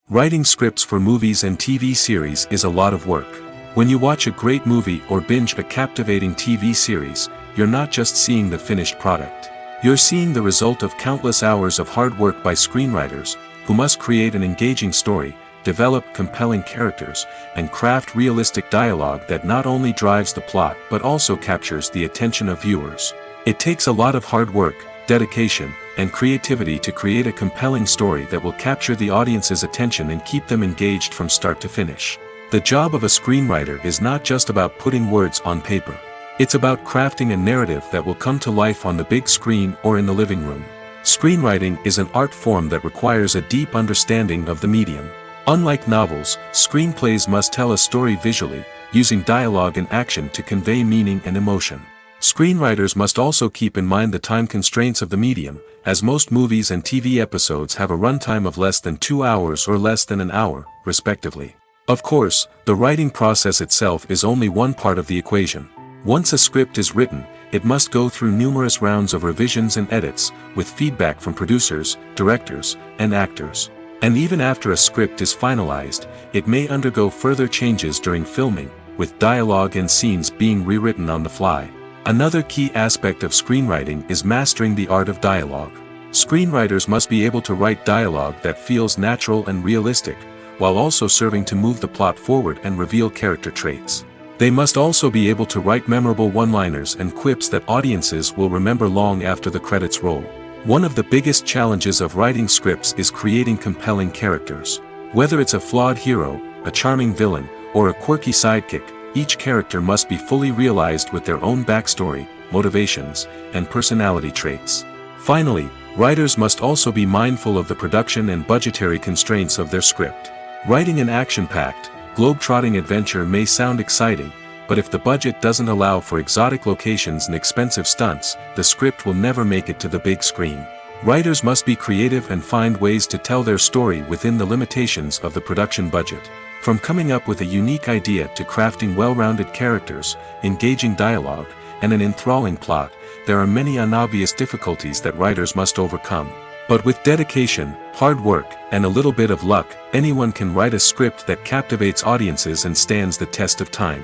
Writing scripts for movies and TV series is a lot of work. When you watch a great movie or binge a captivating TV series, you're not just seeing the finished product. You're seeing the result of countless hours of hard work by screenwriters, who must create an engaging story, develop compelling characters, and craft realistic dialogue that not only drives the plot but also captures the attention of viewers. It takes a lot of hard work, dedication, and creativity to create a compelling story that will capture the audience's attention and keep them engaged from start to finish. The job of a screenwriter is not just about putting words on paper. It's about crafting a narrative that will come to life on the big screen or in the living room. Screenwriting is an art form that requires a deep understanding of the medium. Unlike novels, screenplays must tell a story visually, using dialogue and action to convey meaning and emotion. Screenwriters must also keep in mind the time constraints of the medium, as most movies and TV episodes have a runtime of less than 2 hours or less than an hour, respectively. Of course, the writing process itself is only one part of the equation. Once a script is written, it must go through numerous rounds of revisions and edits, with feedback from producers, directors, and actors. And even after a script is finalized, it may undergo further changes during filming, with dialogue and scenes being rewritten on the fly. Another key aspect of screenwriting is mastering the art of dialogue. Screenwriters must be able to write dialogue that feels natural and realistic, while also serving to move the plot forward and reveal character traits. They must also be able to write memorable one-liners and quips that audiences will remember long after the credits roll. One of the biggest challenges of writing scripts is creating compelling characters. Whether it's a flawed hero, a charming villain, or a quirky sidekick, each character must be fully realized with their own backstory, motivations, and personality traits. Finally, writers must also be mindful of the production and budgetary constraints of their script. Writing an action-packed, globe-trotting adventure may sound exciting, but if the budget doesn't allow for exotic locations and expensive stunts, the script will never make it to the big screen. Writers must be creative and find ways to tell their story within the limitations of the production budget. From coming up with a unique idea to crafting well-rounded characters, engaging dialogue, and an enthralling plot, there are many unobvious difficulties that writers must overcome. But with dedication, hard work, and a little bit of luck, anyone can write a script that captivates audiences and stands the test of time.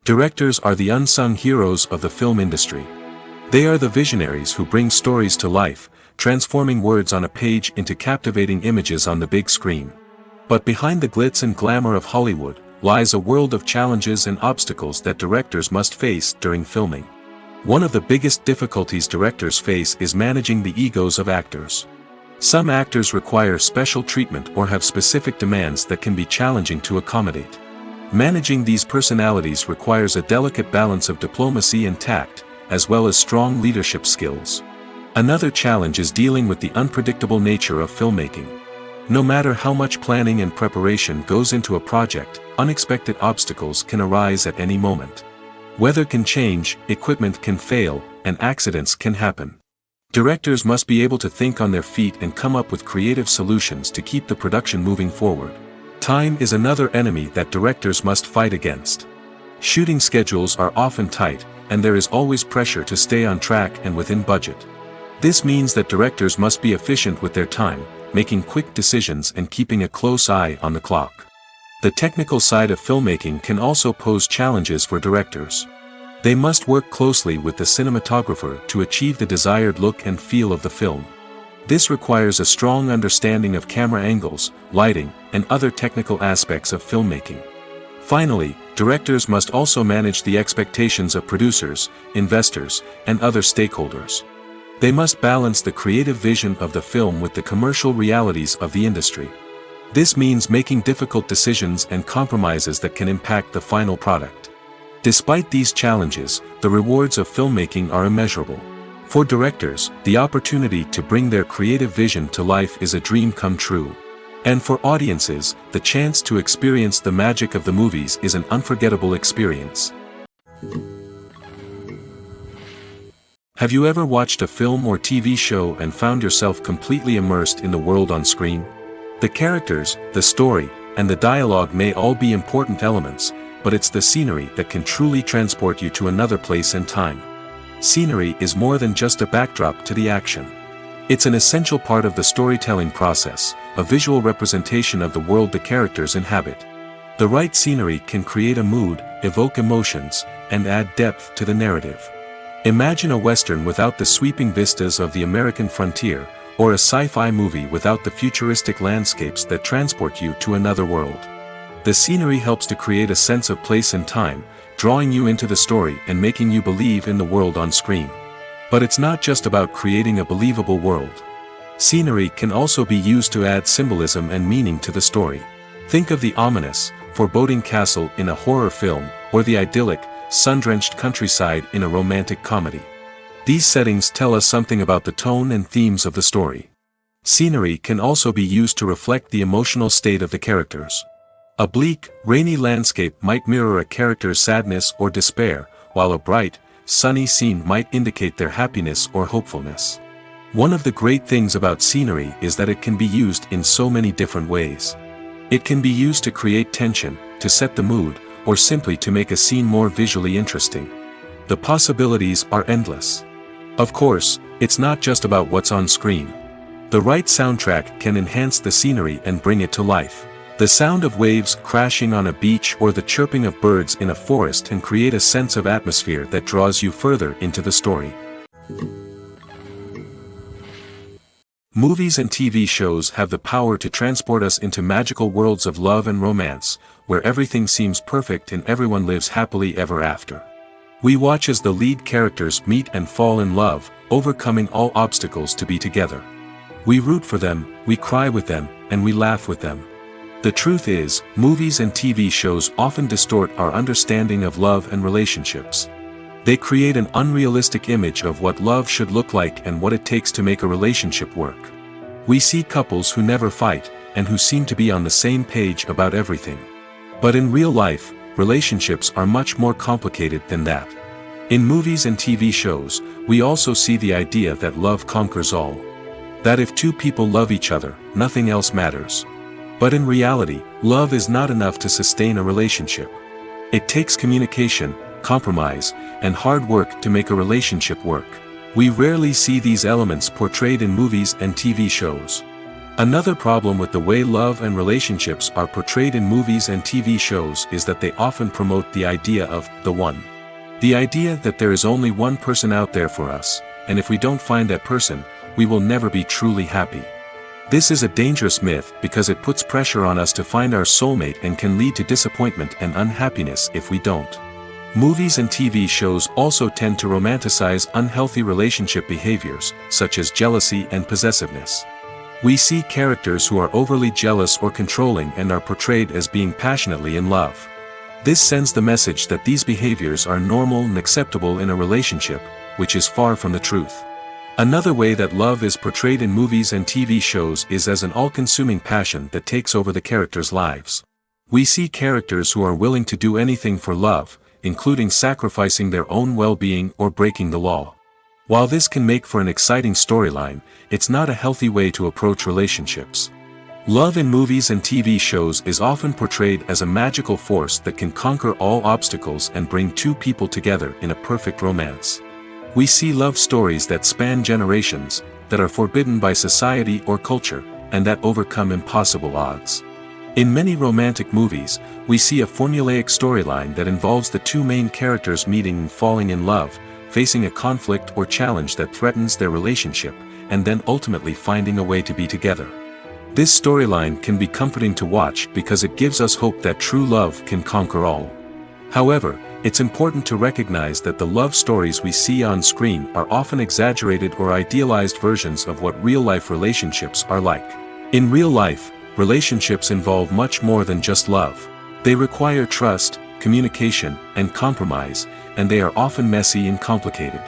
Directors are the unsung heroes of the film industry. They are the visionaries who bring stories to life, transforming words on a page into captivating images on the big screen. But behind the glitz and glamour of Hollywood, lies a world of challenges and obstacles that directors must face during filming. One of the biggest difficulties directors face is managing the egos of actors. Some actors require special treatment or have specific demands that can be challenging to accommodate. Managing these personalities requires a delicate balance of diplomacy and tact, as well as strong leadership skills. Another challenge is dealing with the unpredictable nature of filmmaking. No matter how much planning and preparation goes into a project, unexpected obstacles can arise at any moment. Weather can change, equipment can fail, and accidents can happen. Directors must be able to think on their feet and come up with creative solutions to keep the production moving forward. Time is another enemy that directors must fight against. Shooting schedules are often tight, and there is always pressure to stay on track and within budget. This means that directors must be efficient with their time, making quick decisions and keeping a close eye on the clock. The technical side of filmmaking can also pose challenges for directors. They must work closely with the cinematographer to achieve the desired look and feel of the film. This requires a strong understanding of camera angles, lighting, and other technical aspects of filmmaking. Finally, directors must also manage the expectations of producers, investors, and other stakeholders. They must balance the creative vision of the film with the commercial realities of the industry. This means making difficult decisions and compromises that can impact the final product. Despite these challenges, the rewards of filmmaking are immeasurable. For directors, the opportunity to bring their creative vision to life is a dream come true. And for audiences, the chance to experience the magic of the movies is an unforgettable experience. Have you ever watched a film or TV show and found yourself completely immersed in the world on screen? The characters, the story, and the dialogue may all be important elements, but it's the scenery that can truly transport you to another place and time. Scenery is more than just a backdrop to the action. It's an essential part of the storytelling process, a visual representation of the world the characters inhabit. The right scenery can create a mood, evoke emotions, and add depth to the narrative. Imagine a western without the sweeping vistas of the American frontier, or a sci-fi movie without the futuristic landscapes that transport you to another world. The scenery helps to create a sense of place and time, drawing you into the story and making you believe in the world on screen. But it's not just about creating a believable world. Scenery can also be used to add symbolism and meaning to the story. Think of the ominous, foreboding castle in a horror film, or the idyllic, sun-drenched countryside in a romantic comedy. These settings tell us something about the tone and themes of the story. Scenery can also be used to reflect the emotional state of the characters. A bleak, rainy landscape might mirror a character's sadness or despair, while a bright, sunny scene might indicate their happiness or hopefulness. One of the great things about scenery is that it can be used in so many different ways. It can be used to create tension, to set the mood, or simply to make a scene more visually interesting. The possibilities are endless. Of course, it's not just about what's on screen. The right soundtrack can enhance the scenery and bring it to life. The sound of waves crashing on a beach or the chirping of birds in a forest can create a sense of atmosphere that draws you further into the story. Movies and TV shows have the power to transport us into magical worlds of love and romance, where everything seems perfect and everyone lives happily ever after. We watch as the lead characters meet and fall in love, overcoming all obstacles to be together. We root for them, we cry with them, and we laugh with them. The truth is, movies and TV shows often distort our understanding of love and relationships. They create an unrealistic image of what love should look like and what it takes to make a relationship work. We see couples who never fight, and who seem to be on the same page about everything. But in real life, relationships are much more complicated than that. In movies and TV shows, we also see the idea that love conquers all. That if two people love each other, nothing else matters. But in reality, love is not enough to sustain a relationship. It takes communication, compromise, and hard work to make a relationship work. We rarely see these elements portrayed in movies and TV shows. Another problem with the way love and relationships are portrayed in movies and TV shows is that they often promote the idea of the one. The idea that there is only one person out there for us, and if we don't find that person, we will never be truly happy. This is a dangerous myth because it puts pressure on us to find our soulmate and can lead to disappointment and unhappiness if we don't. Movies and TV shows also tend to romanticize unhealthy relationship behaviors, such as jealousy and possessiveness. We see characters who are overly jealous or controlling and are portrayed as being passionately in love. This sends the message that these behaviors are normal and acceptable in a relationship, which is far from the truth. Another way that love is portrayed in movies and TV shows is as an all-consuming passion that takes over the characters' lives. We see characters who are willing to do anything for love, including sacrificing their own well-being or breaking the law. While this can make for an exciting storyline, it's not a healthy way to approach relationships. Love in movies and TV shows is often portrayed as a magical force that can conquer all obstacles and bring two people together in a perfect romance. We see love stories that span generations, that are forbidden by society or culture, and that overcome impossible odds. In many romantic movies, we see a formulaic storyline that involves the two main characters meeting and falling in love, facing a conflict or challenge that threatens their relationship, and then ultimately finding a way to be together. This storyline can be comforting to watch because it gives us hope that true love can conquer all. However, it's important to recognize that the love stories we see on screen are often exaggerated or idealized versions of what real-life relationships are like. In real life, relationships involve much more than just love. They require trust, communication, and compromise, and they are often messy and complicated.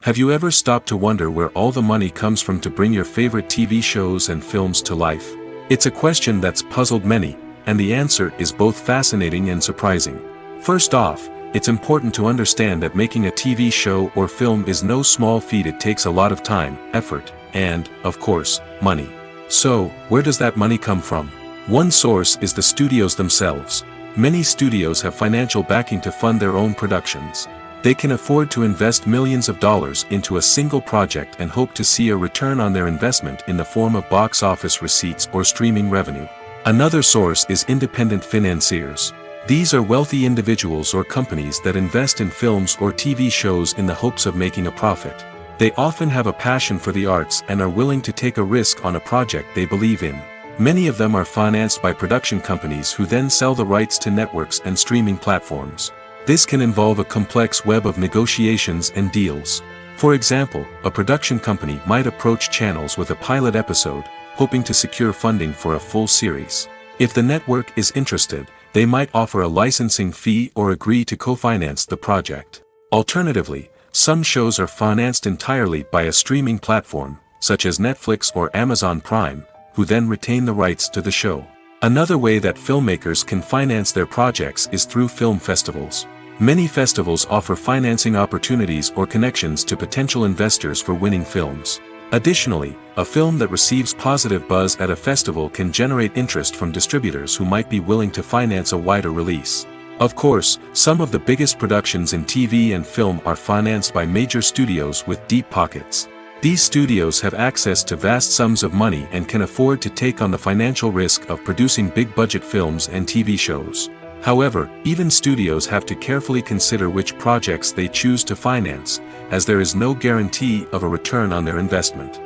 Have you ever stopped to wonder where all the money comes from to bring your favorite TV shows and films to life? It's a question that's puzzled many, and the answer is both fascinating and surprising. First off, it's important to understand that making a TV show or film is no small feat. It takes a lot of time, effort, and, of course, money. So, where does that money come from? One source is the studios themselves. Many studios have financial backing to fund their own productions. They can afford to invest millions of dollars into a single project and hope to see a return on their investment in the form of box office receipts or streaming revenue. Another source is independent financiers. These are wealthy individuals or companies that invest in films or TV shows in the hopes of making a profit. They often have a passion for the arts and are willing to take a risk on a project they believe in. Many of them are financed by production companies who then sell the rights to networks and streaming platforms. This can involve a complex web of negotiations and deals. For example, a production company might approach channels with a pilot episode, hoping to secure funding for a full series. If the network is interested, they might offer a licensing fee or agree to co-finance the project. Alternatively, some shows are financed entirely by a streaming platform, such as Netflix or Amazon Prime, who then retain the rights to the show. Another way that filmmakers can finance their projects is through film festivals. Many festivals offer financing opportunities or connections to potential investors for winning films. Additionally, a film that receives positive buzz at a festival can generate interest from distributors who might be willing to finance a wider release. Of course, some of the biggest productions in TV and film are financed by major studios with deep pockets. These studios have access to vast sums of money and can afford to take on the financial risk of producing big-budget films and TV shows. However, even studios have to carefully consider which projects they choose to finance, as there is no guarantee of a return on their investment.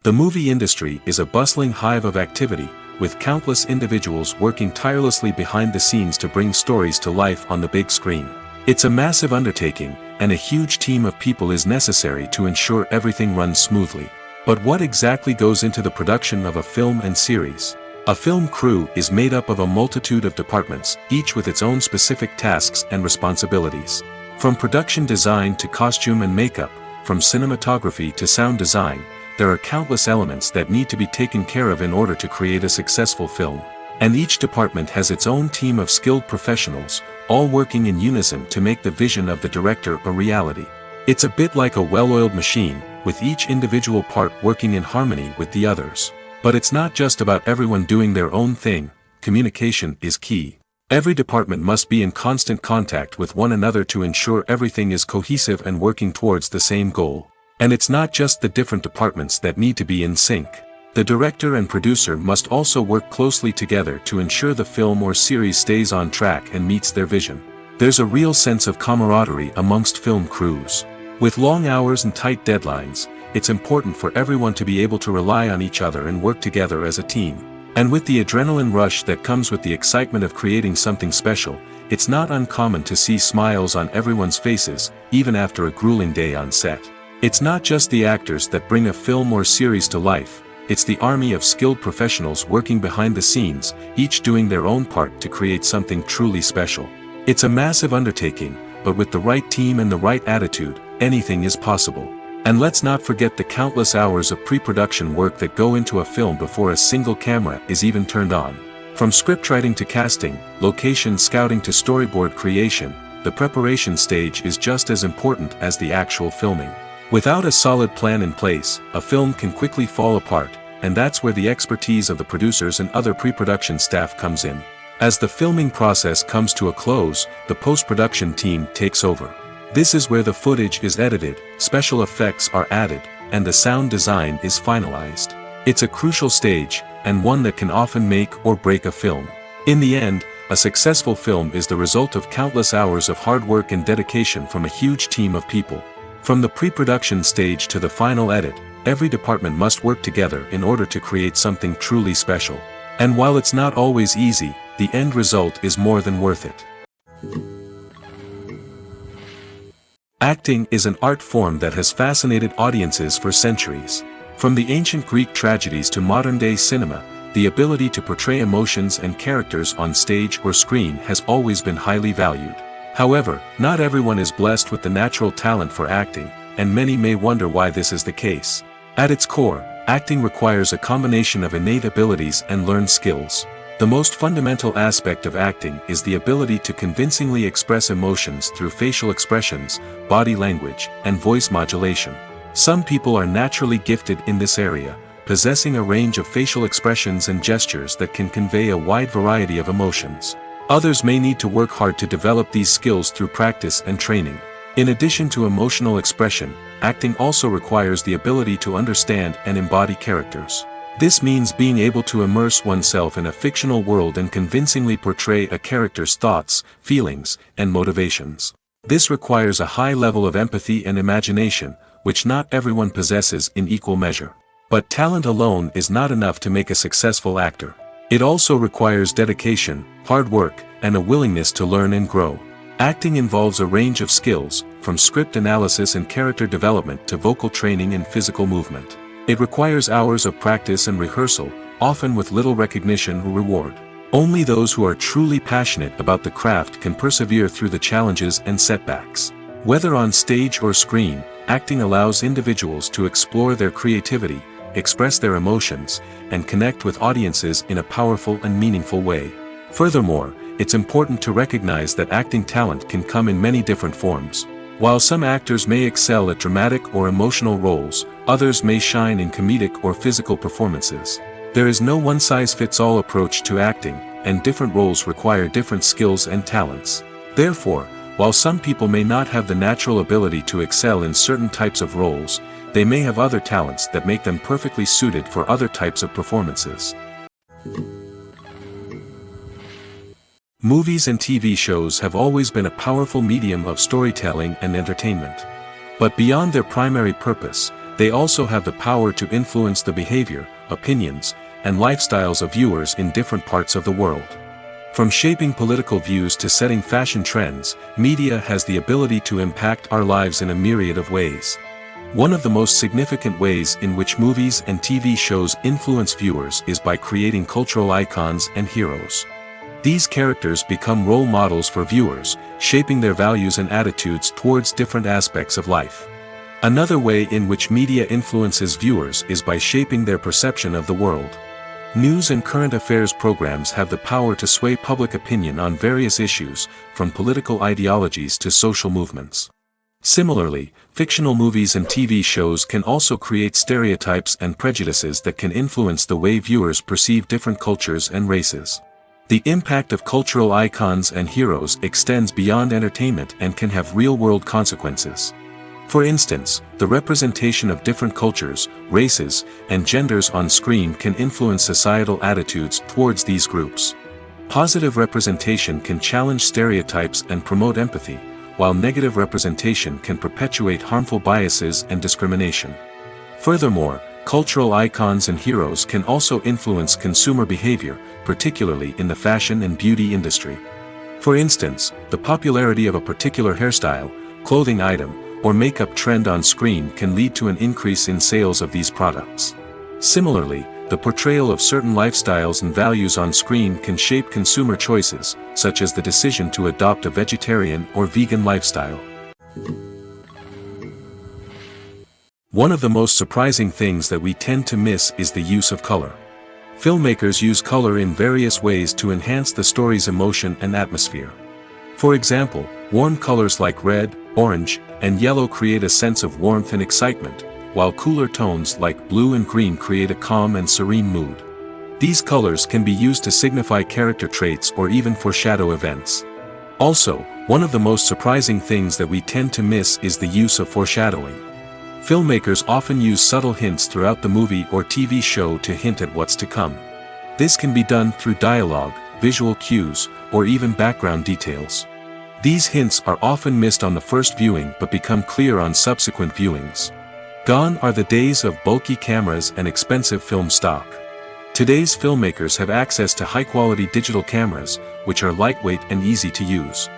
The movie industry is a bustling hive of activity, with countless individuals working tirelessly behind the scenes to bring stories to life on the big screen. It's a massive undertaking, and a huge team of people is necessary to ensure everything runs smoothly. But what exactly goes into the production of a film and series? A film crew is made up of a multitude of departments, each with its own specific tasks and responsibilities. From production design to costume and makeup, from cinematography to sound design, there are countless elements that need to be taken care of in order to create a successful film. And each department has its own team of skilled professionals, all working in unison to make the vision of the director a reality. It's a bit like a well-oiled machine, with each individual part working in harmony with the others. But it's not just about everyone doing their own thing. Communication is key. Every department must be in constant contact with one another to ensure everything is cohesive and working towards the same goal. And it's not just the different departments that need to be in sync. The director and producer must also work closely together to ensure the film or series stays on track and meets their vision. There's a real sense of camaraderie amongst film crews. With long hours and tight deadlines, it's important for everyone to be able to rely on each other and work together as a team. And with the adrenaline rush that comes with the excitement of creating something special, it's not uncommon to see smiles on everyone's faces, even after a grueling day on set. It's not just the actors that bring a film or series to life, it's the army of skilled professionals working behind the scenes, each doing their own part to create something truly special. It's a massive undertaking, but with the right team and the right attitude, anything is possible. And let's not forget the countless hours of pre-production work that go into a film before a single camera is even turned on. From scriptwriting to casting, location scouting to storyboard creation, the preparation stage is just as important as the actual filming. Without a solid plan in place, a film can quickly fall apart, and that's where the expertise of the producers and other pre-production staff comes in. As the filming process comes to a close, the post-production team takes over. This is where the footage is edited, special effects are added, and the sound design is finalized. It's a crucial stage, and one that can often make or break a film. In the end, a successful film is the result of countless hours of hard work and dedication from a huge team of people. From the pre-production stage to the final edit, every department must work together in order to create something truly special. And while it's not always easy, the end result is more than worth it. Acting is an art form that has fascinated audiences for centuries. From the ancient Greek tragedies to modern-day cinema, the ability to portray emotions and characters on stage or screen has always been highly valued. However, not everyone is blessed with the natural talent for acting, and many may wonder why this is the case. At its core, acting requires a combination of innate abilities and learned skills. The most fundamental aspect of acting is the ability to convincingly express emotions through facial expressions, body language, and voice modulation. Some people are naturally gifted in this area, possessing a range of facial expressions and gestures that can convey a wide variety of emotions. Others may need to work hard to develop these skills through practice and training. In addition to emotional expression, acting also requires the ability to understand and embody characters. This means being able to immerse oneself in a fictional world and convincingly portray a character's thoughts, feelings, and motivations. This requires a high level of empathy and imagination, which not everyone possesses in equal measure. But talent alone is not enough to make a successful actor. It also requires dedication, hard work, and a willingness to learn and grow. Acting involves a range of skills, from script analysis and character development to vocal training and physical movement. It requires hours of practice and rehearsal, often with little recognition or reward. Only those who are truly passionate about the craft can persevere through the challenges and setbacks. Whether on stage or screen, acting allows individuals to explore their creativity, express their emotions, and connect with audiences in a powerful and meaningful way. Furthermore, it's important to recognize that acting talent can come in many different forms. While some actors may excel at dramatic or emotional roles, others may shine in comedic or physical performances. There is no one-size-fits-all approach to acting, and different roles require different skills and talents. Therefore, while some people may not have the natural ability to excel in certain types of roles, they may have other talents that make them perfectly suited for other types of performances. Movies and TV shows have always been a powerful medium of storytelling and entertainment. But beyond their primary purpose, they also have the power to influence the behavior, opinions, and lifestyles of viewers in different parts of the world. From shaping political views to setting fashion trends, media has the ability to impact our lives in a myriad of ways. One of the most significant ways in which movies and TV shows influence viewers is by creating cultural icons and heroes. These characters become role models for viewers, shaping their values and attitudes towards different aspects of life. Another way in which media influences viewers is by shaping their perception of the world. News and current affairs programs have the power to sway public opinion on various issues, from political ideologies to social movements. Similarly, fictional movies and TV shows can also create stereotypes and prejudices that can influence the way viewers perceive different cultures and races. The impact of cultural icons and heroes extends beyond entertainment and can have real-world consequences. For instance, the representation of different cultures, races, and genders on screen can influence societal attitudes towards these groups. Positive representation can challenge stereotypes and promote empathy, while negative representation can perpetuate harmful biases and discrimination. Furthermore, cultural icons and heroes can also influence consumer behavior, particularly in the fashion and beauty industry. For instance, the popularity of a particular hairstyle, clothing item, or makeup trend on screen can lead to an increase in sales of these products. Similarly, the portrayal of certain lifestyles and values on screen can shape consumer choices, such as the decision to adopt a vegetarian or vegan lifestyle. One of the most surprising things that we tend to miss is the use of color. Filmmakers use color in various ways to enhance the story's emotion and atmosphere. For example, warm colors like red, orange, and yellow create a sense of warmth and excitement, while cooler tones like blue and green create a calm and serene mood. These colors can be used to signify character traits or even foreshadow events. Also, one of the most surprising things that we tend to miss is the use of foreshadowing. Filmmakers often use subtle hints throughout the movie or TV show to hint at what's to come. This can be done through dialogue, visual cues, or even background details. These hints are often missed on the first viewing but become clear on subsequent viewings. Gone are the days of bulky cameras and expensive film stock. Today's filmmakers have access to high-quality digital cameras, which are lightweight and easy to use.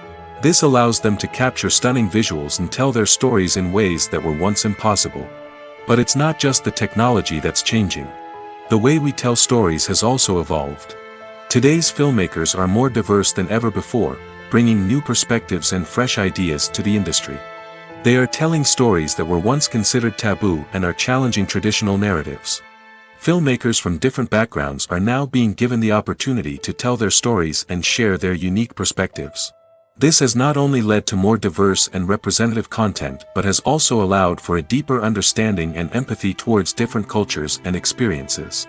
This allows them to capture stunning visuals and tell their stories in ways that were once impossible. But it's not just the technology that's changing. The way we tell stories has also evolved. Today's filmmakers are more diverse than ever before, bringing new perspectives and fresh ideas to the industry. They are telling stories that were once considered taboo and are challenging traditional narratives. Filmmakers from different backgrounds are now being given the opportunity to tell their stories and share their unique perspectives. This has not only led to more diverse and representative content but has also allowed for a deeper understanding and empathy towards different cultures and experiences.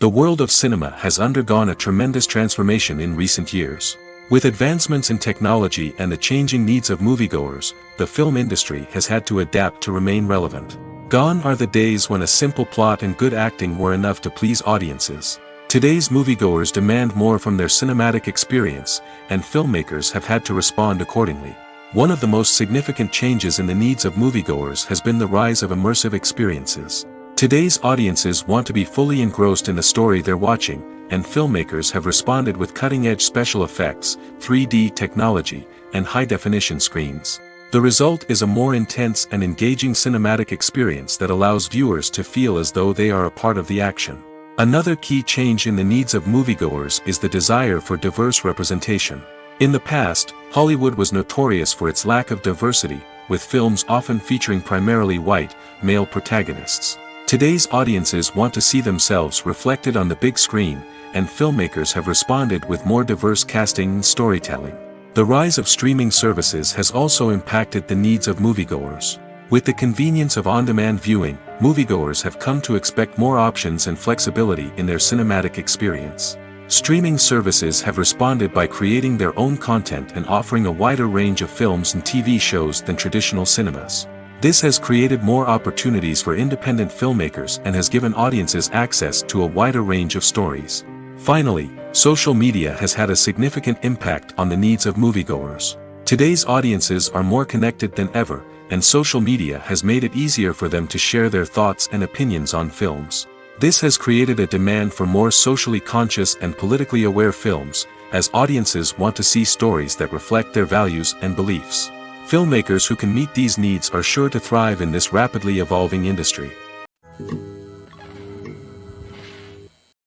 The world of cinema has undergone a tremendous transformation in recent years. With advancements in technology and the changing needs of moviegoers, the film industry has had to adapt to remain relevant. Gone are the days when a simple plot and good acting were enough to please audiences. Today's moviegoers demand more from their cinematic experience, and filmmakers have had to respond accordingly. One of the most significant changes in the needs of moviegoers has been the rise of immersive experiences. Today's audiences want to be fully engrossed in the story they're watching, and filmmakers have responded with cutting-edge special effects, 3D technology, and high-definition screens. The result is a more intense and engaging cinematic experience that allows viewers to feel as though they are a part of the action. Another key change in the needs of moviegoers is the desire for diverse representation. In the past, Hollywood was notorious for its lack of diversity, with films often featuring primarily white, male protagonists. Today's audiences want to see themselves reflected on the big screen, and filmmakers have responded with more diverse casting and storytelling. The rise of streaming services has also impacted the needs of moviegoers. With the convenience of on-demand viewing, moviegoers have come to expect more options and flexibility in their cinematic experience. Streaming services have responded by creating their own content and offering a wider range of films and TV shows than traditional cinemas. This has created more opportunities for independent filmmakers and has given audiences access to a wider range of stories. Finally, social media has had a significant impact on the needs of moviegoers. Today's audiences are more connected than ever, and social media has made it easier for them to share their thoughts and opinions on films. This has created a demand for more socially conscious and politically aware films, as audiences want to see stories that reflect their values and beliefs. Filmmakers who can meet these needs are sure to thrive in this rapidly evolving industry.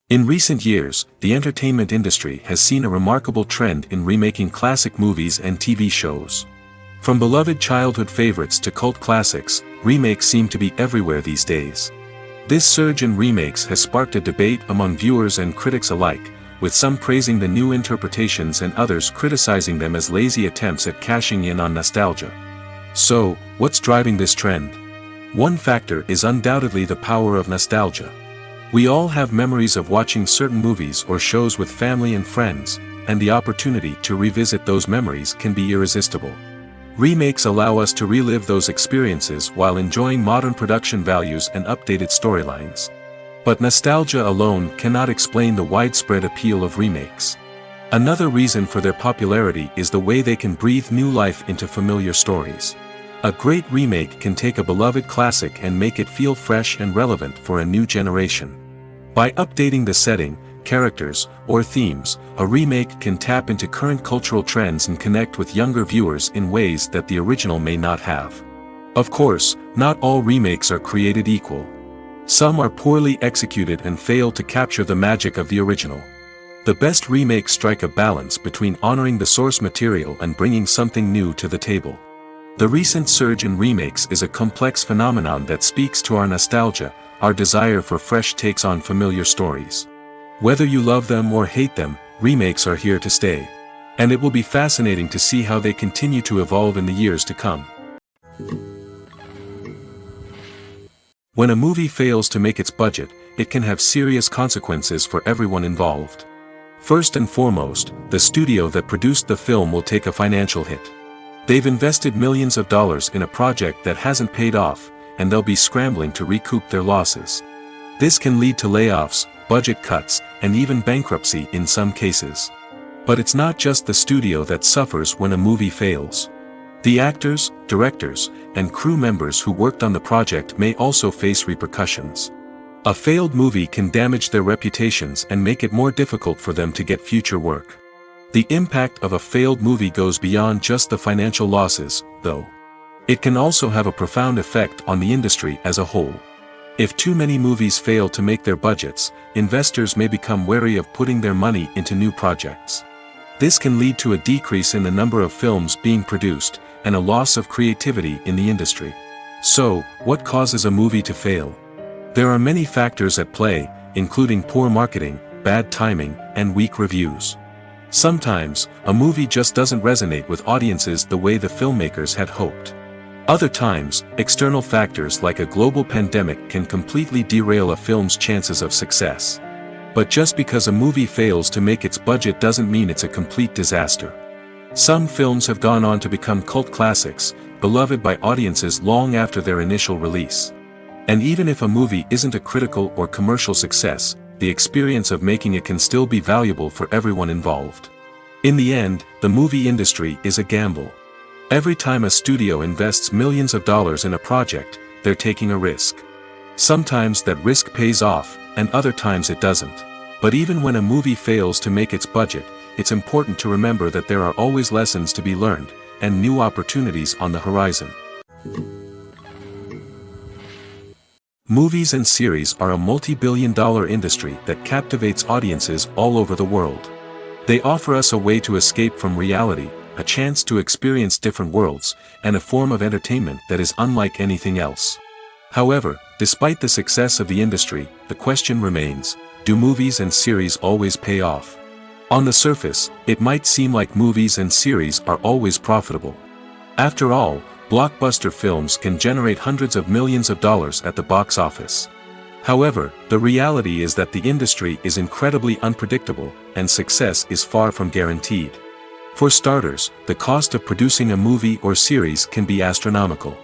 In recent years, the entertainment industry has seen a remarkable trend in remaking classic movies and TV shows. From beloved childhood favorites to cult classics, remakes seem to be everywhere these days. This surge in remakes has sparked a debate among viewers and critics alike, with some praising the new interpretations and others criticizing them as lazy attempts at cashing in on nostalgia. So, what's driving this trend? One factor is undoubtedly the power of nostalgia. We all have memories of watching certain movies or shows with family and friends, and the opportunity to revisit those memories can be irresistible. Remakes allow us to relive those experiences while enjoying modern production values and updated storylines. But nostalgia alone cannot explain the widespread appeal of remakes. Another reason for their popularity is the way they can breathe new life into familiar stories. A great remake can take a beloved classic and make it feel fresh and relevant for a new generation. By updating the setting, characters, or themes, a remake can tap into current cultural trends and connect with younger viewers in ways that the original may not have. Of course, not all remakes are created equal. Some are poorly executed and fail to capture the magic of the original. The best remakes strike a balance between honoring the source material and bringing something new to the table. The recent surge in remakes is a complex phenomenon that speaks to our nostalgia, our desire for fresh takes on familiar stories. Whether you love them or hate them, remakes are here to stay. And it will be fascinating to see how they continue to evolve in the years to come. When a movie fails to make its budget, it can have serious consequences for everyone involved. First and foremost, the studio that produced the film will take a financial hit. They've invested millions of dollars in a project that hasn't paid off, and they'll be scrambling to recoup their losses. This can lead to layoffs, budget cuts, and even bankruptcy in some cases. But it's not just the studio that suffers when a movie fails. The actors, directors, and crew members who worked on the project may also face repercussions. A failed movie can damage their reputations and make it more difficult for them to get future work. The impact of a failed movie goes beyond just the financial losses, though. It can also have a profound effect on the industry as a whole. If too many movies fail to make their budgets, investors may become wary of putting their money into new projects. This can lead to a decrease in the number of films being produced, and a loss of creativity in the industry. So, what causes a movie to fail? There are many factors at play, including poor marketing, bad timing, and weak reviews. Sometimes, a movie just doesn't resonate with audiences the way the filmmakers had hoped. Other times, external factors like a global pandemic can completely derail a film's chances of success. But just because a movie fails to make its budget doesn't mean it's a complete disaster. Some films have gone on to become cult classics, beloved by audiences long after their initial release. And even if a movie isn't a critical or commercial success, the experience of making it can still be valuable for everyone involved. In the end, the movie industry is a gamble. Every time a studio invests millions of dollars in a project, they're taking a risk. Sometimes that risk pays off, and other times it doesn't. But even when a movie fails to make its budget, it's important to remember that there are always lessons to be learned, and new opportunities on the horizon. Movies and series are a multi-billion-dollar industry that captivates audiences all over the world. They offer us a way to escape from reality, a chance to experience different worlds, and a form of entertainment that is unlike anything else. However, despite the success of the industry, the question remains, do movies and series always pay off? On the surface, it might seem like movies and series are always profitable. After all, blockbuster films can generate hundreds of millions of dollars at the box office. However, the reality is that the industry is incredibly unpredictable, and success is far from guaranteed. For starters, the cost of producing a movie or series can be astronomical.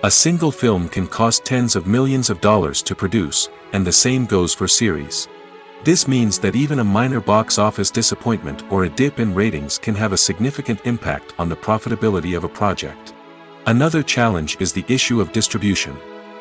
A single film can cost tens of millions of dollars to produce, and the same goes for series. This means that even a minor box office disappointment or a dip in ratings can have a significant impact on the profitability of a project. Another challenge is the issue of distribution.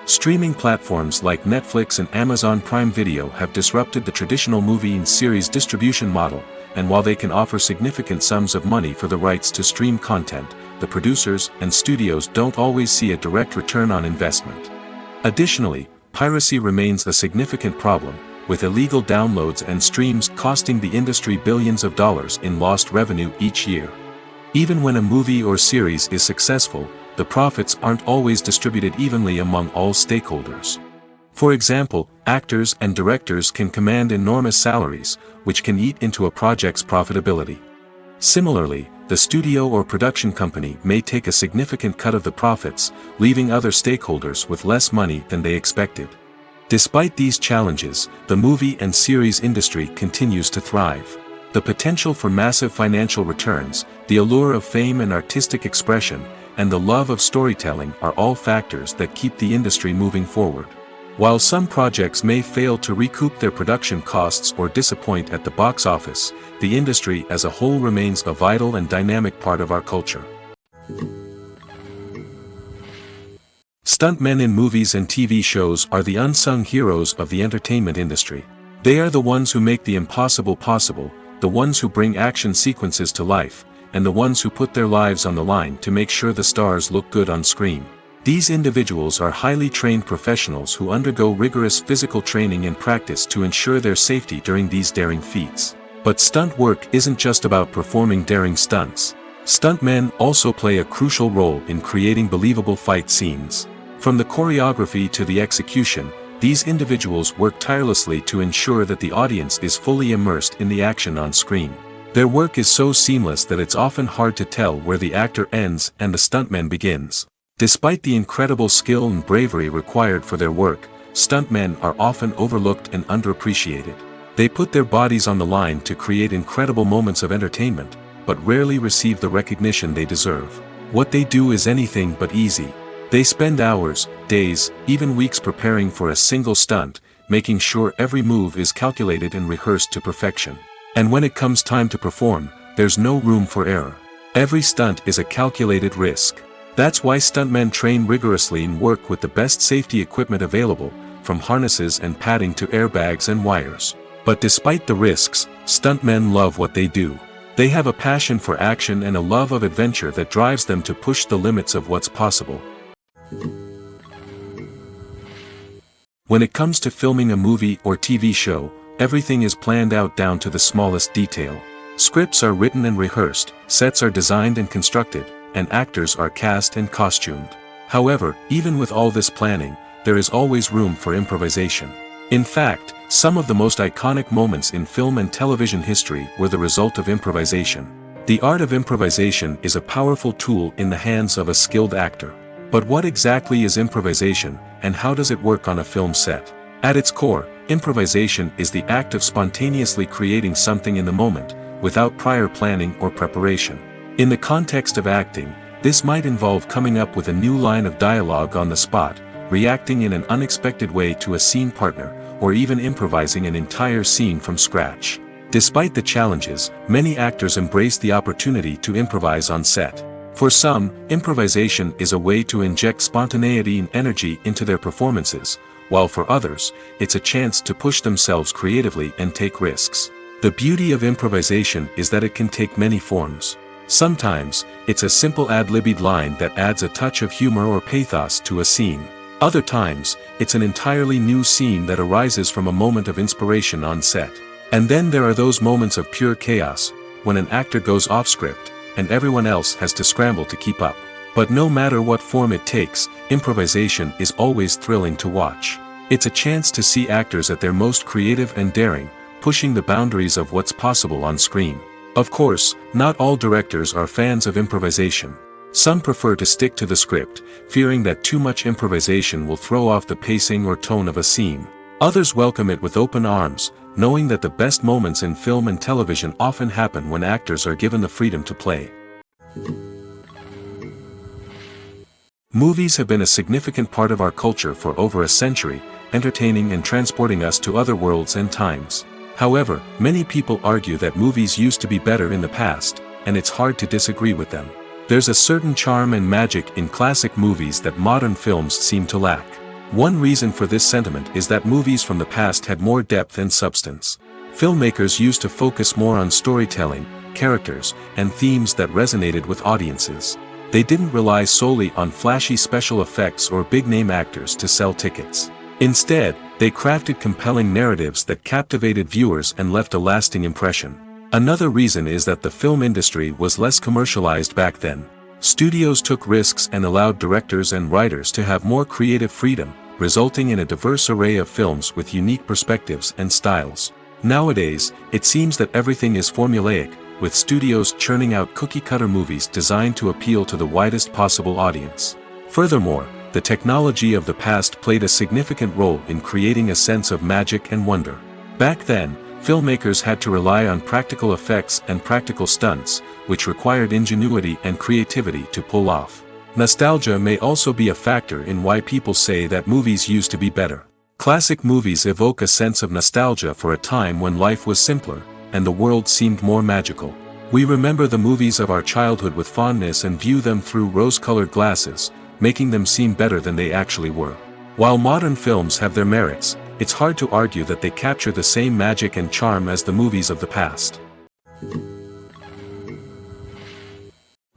Streaming platforms like Netflix and Amazon Prime Video have disrupted the traditional movie and series distribution model, and while they can offer significant sums of money for the rights to stream content, the producers and studios don't always see a direct return on investment. Additionally, piracy remains a significant problem, with illegal downloads and streams costing the industry billions of dollars in lost revenue each year. Even when a movie or series is successful, the profits aren't always distributed evenly among all stakeholders. For example, actors and directors can command enormous salaries, which can eat into a project's profitability. Similarly, the studio or production company may take a significant cut of the profits, leaving other stakeholders with less money than they expected. Despite these challenges, the movie and series industry continues to thrive. The potential for massive financial returns, the allure of fame and artistic expression, and the love of storytelling are all factors that keep the industry moving forward. While some projects may fail to recoup their production costs or disappoint at the box office, the industry as a whole remains a vital and dynamic part of our culture. Stuntmen in movies and TV shows are the unsung heroes of the entertainment industry. They are the ones who make the impossible possible, the ones who bring action sequences to life, and the ones who put their lives on the line to make sure the stars look good on screen. These individuals are highly trained professionals who undergo rigorous physical training and practice to ensure their safety during these daring feats. But stunt work isn't just about performing daring stunts. Stuntmen also play a crucial role in creating believable fight scenes. From the choreography to the execution, these individuals work tirelessly to ensure that the audience is fully immersed in the action on screen. Their work is so seamless that it's often hard to tell where the actor ends and the stuntman begins. Despite the incredible skill and bravery required for their work, stuntmen are often overlooked and underappreciated. They put their bodies on the line to create incredible moments of entertainment, but rarely receive the recognition they deserve. What they do is anything but easy. They spend hours, days, even weeks preparing for a single stunt, making sure every move is calculated and rehearsed to perfection. And when it comes time to perform, there's no room for error. Every stunt is a calculated risk. That's why stuntmen train rigorously and work with the best safety equipment available, from harnesses and padding to airbags and wires. But despite the risks, stuntmen love what they do. They have a passion for action and a love of adventure that drives them to push the limits of what's possible. When it comes to filming a movie or TV show, everything is planned out down to the smallest detail. Scripts are written and rehearsed, sets are designed and constructed, and actors are cast and costumed. However, even with all this planning, there is always room for improvisation. In fact, some of the most iconic moments in film and television history were the result of improvisation. The art of improvisation is a powerful tool in the hands of a skilled actor. But what exactly is improvisation, and how does it work on a film set? At its core, improvisation is the act of spontaneously creating something in the moment, without prior planning or preparation. In the context of acting, this might involve coming up with a new line of dialogue on the spot, reacting in an unexpected way to a scene partner, or even improvising an entire scene from scratch. Despite the challenges, many actors embrace the opportunity to improvise on set. For some, improvisation is a way to inject spontaneity and energy into their performances, while for others, it's a chance to push themselves creatively and take risks. The beauty of improvisation is that it can take many forms. Sometimes, it's a simple ad-libbed line that adds a touch of humor or pathos to a scene. Other times, it's an entirely new scene that arises from a moment of inspiration on set. And then there are those moments of pure chaos, when an actor goes off script, and everyone else has to scramble to keep up. But no matter what form it takes, improvisation is always thrilling to watch. It's a chance to see actors at their most creative and daring, pushing the boundaries of what's possible on screen. Of course, not all directors are fans of improvisation. Some prefer to stick to the script, fearing that too much improvisation will throw off the pacing or tone of a scene. Others welcome it with open arms, knowing that the best moments in film and television often happen when actors are given the freedom to play. Movies have been a significant part of our culture for over a century, entertaining and transporting us to other worlds and times. However, many people argue that movies used to be better in the past, and it's hard to disagree with them. There's a certain charm and magic in classic movies that modern films seem to lack. One reason for this sentiment is that movies from the past had more depth and substance. Filmmakers used to focus more on storytelling, characters, and themes that resonated with audiences. They didn't rely solely on flashy special effects or big-name actors to sell tickets. Instead, they crafted compelling narratives that captivated viewers and left a lasting impression. Another reason is that the film industry was less commercialized back then. Studios took risks and allowed directors and writers to have more creative freedom, resulting in a diverse array of films with unique perspectives and styles. Nowadays, it seems that everything is formulaic, with studios churning out cookie-cutter movies designed to appeal to the widest possible audience. Furthermore, the technology of the past played a significant role in creating a sense of magic and wonder. Back then, filmmakers had to rely on practical effects and practical stunts, which required ingenuity and creativity to pull off. Nostalgia may also be a factor in why people say that movies used to be better. Classic movies evoke a sense of nostalgia for a time when life was simpler, and the world seemed more magical. We remember the movies of our childhood with fondness and view them through rose-colored glasses, making them seem better than they actually were. While modern films have their merits, it's hard to argue that they capture the same magic and charm as the movies of the past.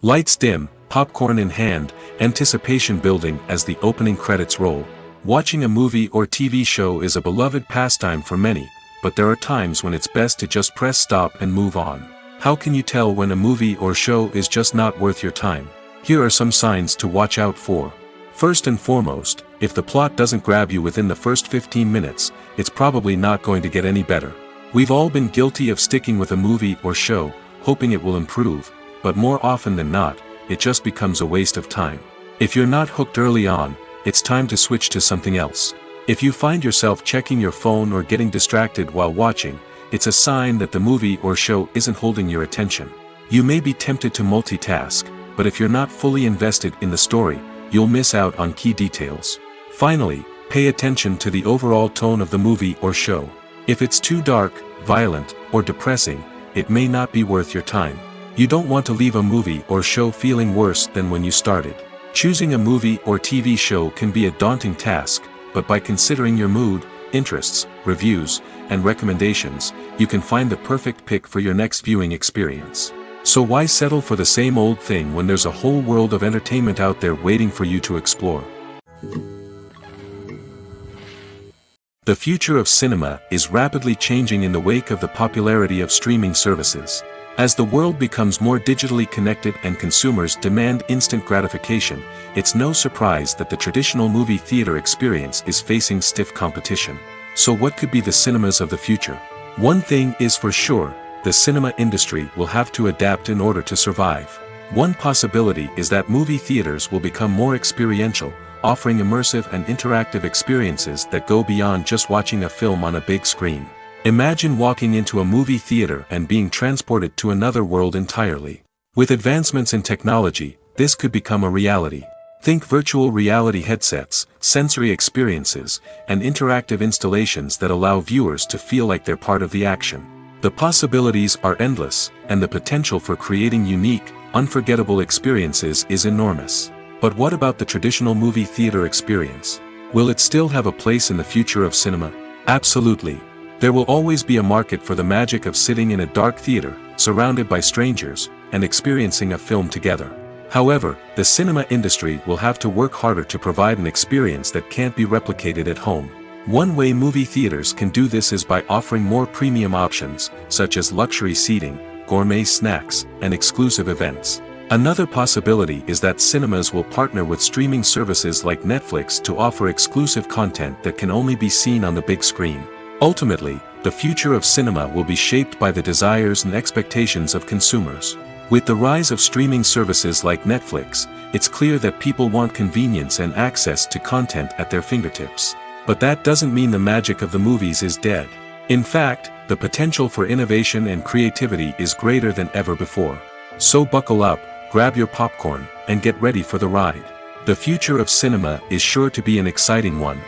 Lights dim, popcorn in hand, anticipation building as the opening credits roll. Watching a movie or TV show is a beloved pastime for many, but there are times when it's best to just press stop and move on. How can you tell when a movie or show is just not worth your time? Here are some signs to watch out for. First and foremost, if the plot doesn't grab you within the first 15 minutes, it's probably not going to get any better. We've all been guilty of sticking with a movie or show, hoping it will improve, but more often than not, it just becomes a waste of time. If you're not hooked early on, it's time to switch to something else. If you find yourself checking your phone or getting distracted while watching, it's a sign that the movie or show isn't holding your attention. You may be tempted to multitask, but if you're not fully invested in the story, you'll miss out on key details. Finally, pay attention to the overall tone of the movie or show. If it's too dark, violent, or depressing, it may not be worth your time. You don't want to leave a movie or show feeling worse than when you started. Choosing a movie or TV show can be a daunting task, but by considering your mood, interests, reviews, and recommendations, you can find the perfect pick for your next viewing experience. So why settle for the same old thing when there's a whole world of entertainment out there waiting for you to explore? The future of cinema is rapidly changing in the wake of the popularity of streaming services. As the world becomes more digitally connected and consumers demand instant gratification, it's no surprise that the traditional movie theater experience is facing stiff competition. So what could be the cinemas of the future? One thing is for sure, the cinema industry will have to adapt in order to survive. One possibility is that movie theaters will become more experiential, offering immersive and interactive experiences that go beyond just watching a film on a big screen. Imagine walking into a movie theater and being transported to another world entirely. With advancements in technology, this could become a reality. Think virtual reality headsets, sensory experiences, and interactive installations that allow viewers to feel like they're part of the action. The possibilities are endless, and the potential for creating unique, unforgettable experiences is enormous. But what about the traditional movie theater experience? Will it still have a place in the future of cinema? Absolutely. There will always be a market for the magic of sitting in a dark theater, surrounded by strangers, and experiencing a film together. However, the cinema industry will have to work harder to provide an experience that can't be replicated at home. One way movie theaters can do this is by offering more premium options, such as luxury seating, gourmet snacks, and exclusive events. Another possibility is that cinemas will partner with streaming services like Netflix to offer exclusive content that can only be seen on the big screen. Ultimately, the future of cinema will be shaped by the desires and expectations of consumers. With the rise of streaming services like Netflix, it's clear that people want convenience and access to content at their fingertips. But that doesn't mean the magic of the movies is dead. In fact, the potential for innovation and creativity is greater than ever before. So buckle up, grab your popcorn, and get ready for the ride. The future of cinema is sure to be an exciting one.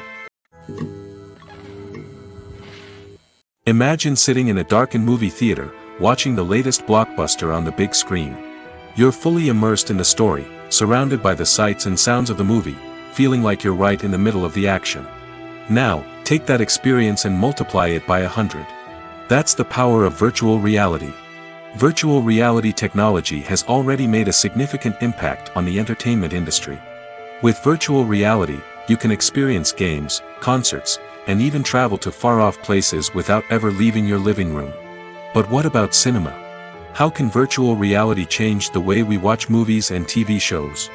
Imagine sitting in a darkened movie theater, watching the latest blockbuster on the big screen. You're fully immersed in the story, surrounded by the sights and sounds of the movie, feeling like you're right in the middle of the action. Now, take that experience and multiply it by 100. That's the power of virtual reality. Virtual reality technology has already made a significant impact on the entertainment industry. With virtual reality, you can experience games, concerts, and even travel to far-off places without ever leaving your living room. But what about cinema? How can virtual reality change the way we watch movies and TV shows?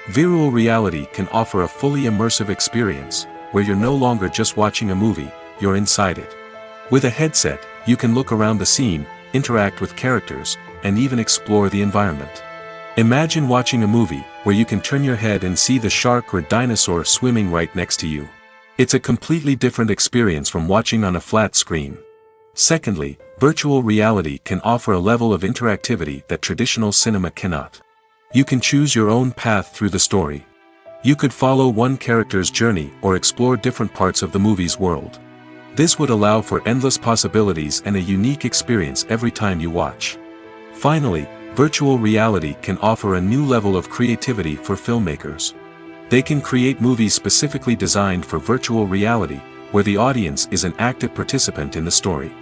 Virtual reality can offer a fully immersive experience, where you're no longer just watching a movie, you're inside it. With a headset, you can look around the scene, interact with characters, and even explore the environment. Imagine watching a movie where you can turn your head and see the shark or dinosaur swimming right next to you. It's a completely different experience from watching on a flat screen. Secondly, virtual reality can offer a level of interactivity that traditional cinema cannot. You can choose your own path through the story. You could follow one character's journey or explore different parts of the movie's world. This would allow for endless possibilities and a unique experience every time you watch. Finally, virtual reality can offer a new level of creativity for filmmakers. They can create movies specifically designed for virtual reality, where the audience is an active participant in the story.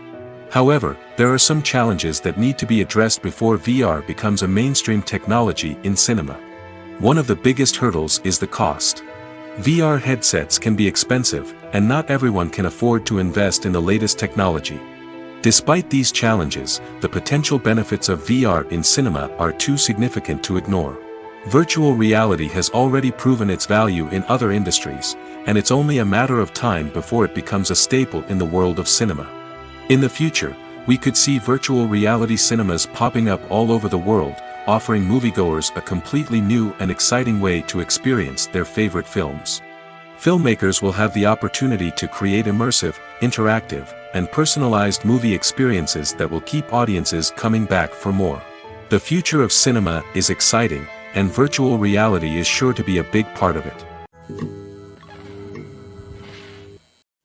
However, there are some challenges that need to be addressed before VR becomes a mainstream technology in cinema. One of the biggest hurdles is the cost. VR headsets can be expensive, and not everyone can afford to invest in the latest technology. Despite these challenges, the potential benefits of VR in cinema are too significant to ignore. Virtual reality has already proven its value in other industries, and it's only a matter of time before it becomes a staple in the world of cinema. In the future, we could see virtual reality cinemas popping up all over the world, offering moviegoers a completely new and exciting way to experience their favorite films. Filmmakers will have the opportunity to create immersive, interactive, and personalized movie experiences that will keep audiences coming back for more. The future of cinema is exciting, and virtual reality is sure to be a big part of it.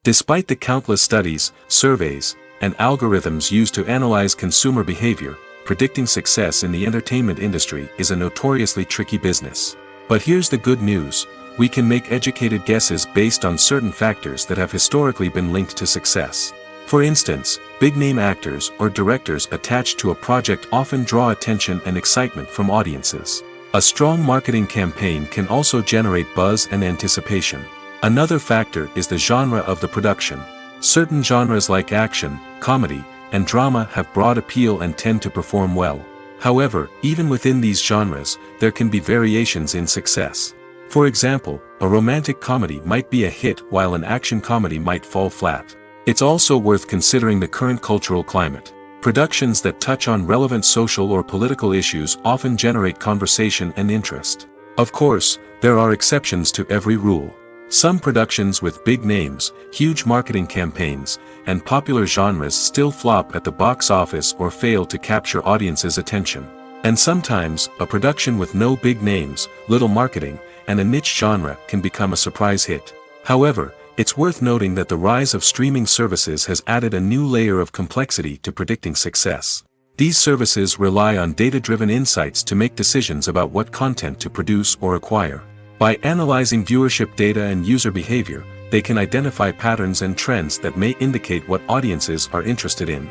Despite the countless studies, surveys, and algorithms used to analyze consumer behavior, predicting success in the entertainment industry is a notoriously tricky business. But here's the good news: we can make educated guesses based on certain factors that have historically been linked to success. For instance, big-name actors or directors attached to a project often draw attention and excitement from audiences. A strong marketing campaign can also generate buzz and anticipation. Another factor is the genre of the production. Certain genres like action, comedy, and drama have broad appeal and tend to perform well. However, even within these genres, there can be variations in success. For example, a romantic comedy might be a hit while an action comedy might fall flat. It's also worth considering the current cultural climate. Productions that touch on relevant social or political issues often generate conversation and interest. Of course, there are exceptions to every rule. Some productions with big names, huge marketing campaigns, and popular genres still flop at the box office or fail to capture audiences' attention. And sometimes, a production with no big names, little marketing, and a niche genre can become a surprise hit. However, it's worth noting that the rise of streaming services has added a new layer of complexity to predicting success. These services rely on data-driven insights to make decisions about what content to produce or acquire. By analyzing viewership data and user behavior, they can identify patterns and trends that may indicate what audiences are interested in.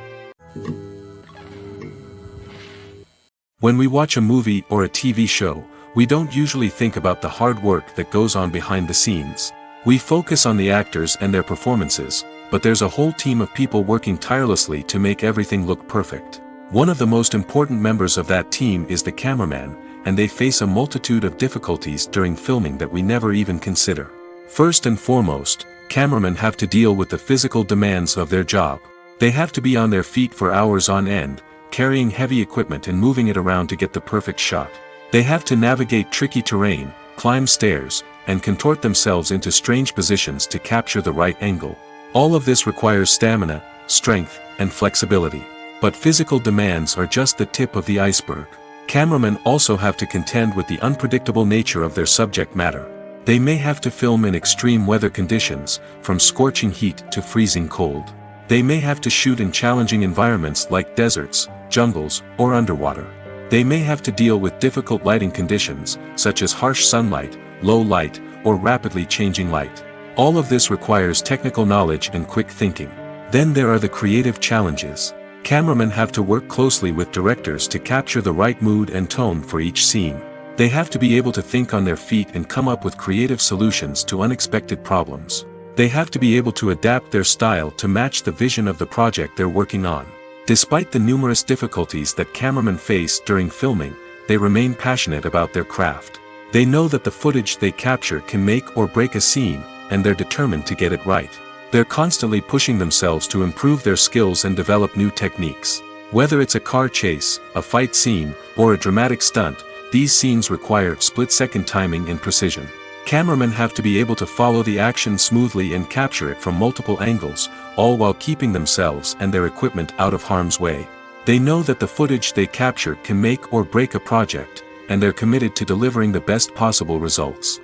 When we watch a movie or a TV show, we don't usually think about the hard work that goes on behind the scenes. We focus on the actors and their performances, but there's a whole team of people working tirelessly to make everything look perfect. One of the most important members of that team is the cameraman, and they face a multitude of difficulties during filming that we never even consider. First and foremost, cameramen have to deal with the physical demands of their job. They have to be on their feet for hours on end, carrying heavy equipment and moving it around to get the perfect shot. They have to navigate tricky terrain, climb stairs, and contort themselves into strange positions to capture the right angle. All of this requires stamina, strength, and flexibility. But physical demands are just the tip of the iceberg. Cameramen also have to contend with the unpredictable nature of their subject matter. They may have to film in extreme weather conditions, from scorching heat to freezing cold. They may have to shoot in challenging environments like deserts, jungles, or underwater. They may have to deal with difficult lighting conditions, such as harsh sunlight, low light, or rapidly changing light. All of this requires technical knowledge and quick thinking. Then there are the creative challenges. Cameramen have to work closely with directors to capture the right mood and tone for each scene. They have to be able to think on their feet and come up with creative solutions to unexpected problems. They have to be able to adapt their style to match the vision of the project they're working on. Despite the numerous difficulties that cameramen face during filming, they remain passionate about their craft. They know that the footage they capture can make or break a scene, and they're determined to get it right. They're constantly pushing themselves to improve their skills and develop new techniques. Whether it's a car chase, a fight scene, or a dramatic stunt, these scenes require split-second timing and precision. Cameramen have to be able to follow the action smoothly and capture it from multiple angles, all while keeping themselves and their equipment out of harm's way. They know that the footage they capture can make or break a project, and they're committed to delivering the best possible results.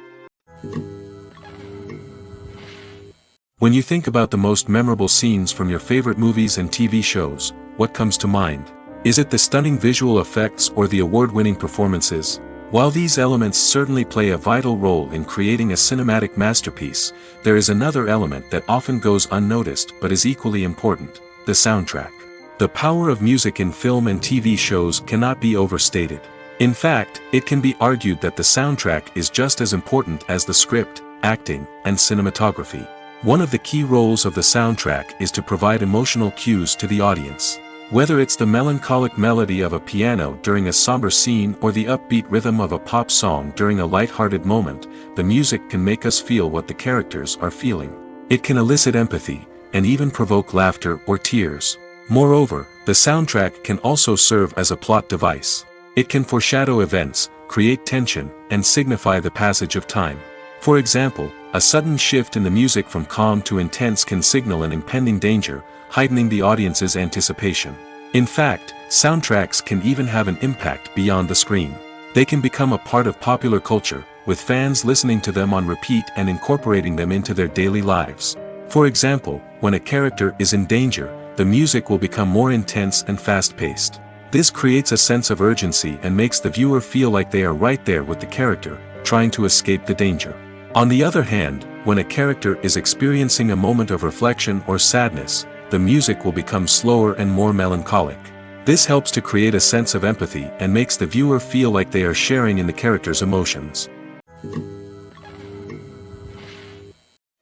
When you think about the most memorable scenes from your favorite movies and TV shows, what comes to mind? Is it the stunning visual effects or the award-winning performances? While these elements certainly play a vital role in creating a cinematic masterpiece, there is another element that often goes unnoticed but is equally important: the soundtrack. The power of music in film and TV shows cannot be overstated. In fact, it can be argued that the soundtrack is just as important as the script, acting, and cinematography. One of the key roles of the soundtrack is to provide emotional cues to the audience. Whether it's the melancholic melody of a piano during a somber scene or the upbeat rhythm of a pop song during a light-hearted moment, the music can make us feel what the characters are feeling. It can elicit empathy, and even provoke laughter or tears. Moreover, the soundtrack can also serve as a plot device. It can foreshadow events, create tension, and signify the passage of time. For example, a sudden shift in the music from calm to intense can signal an impending danger, heightening the audience's anticipation. In fact, soundtracks can even have an impact beyond the screen. They can become a part of popular culture, with fans listening to them on repeat and incorporating them into their daily lives. For example, when a character is in danger, the music will become more intense and fast-paced. This creates a sense of urgency and makes the viewer feel like they are right there with the character, trying to escape the danger. On the other hand, when a character is experiencing a moment of reflection or sadness, the music will become slower and more melancholic. This helps to create a sense of empathy and makes the viewer feel like they are sharing in the character's emotions.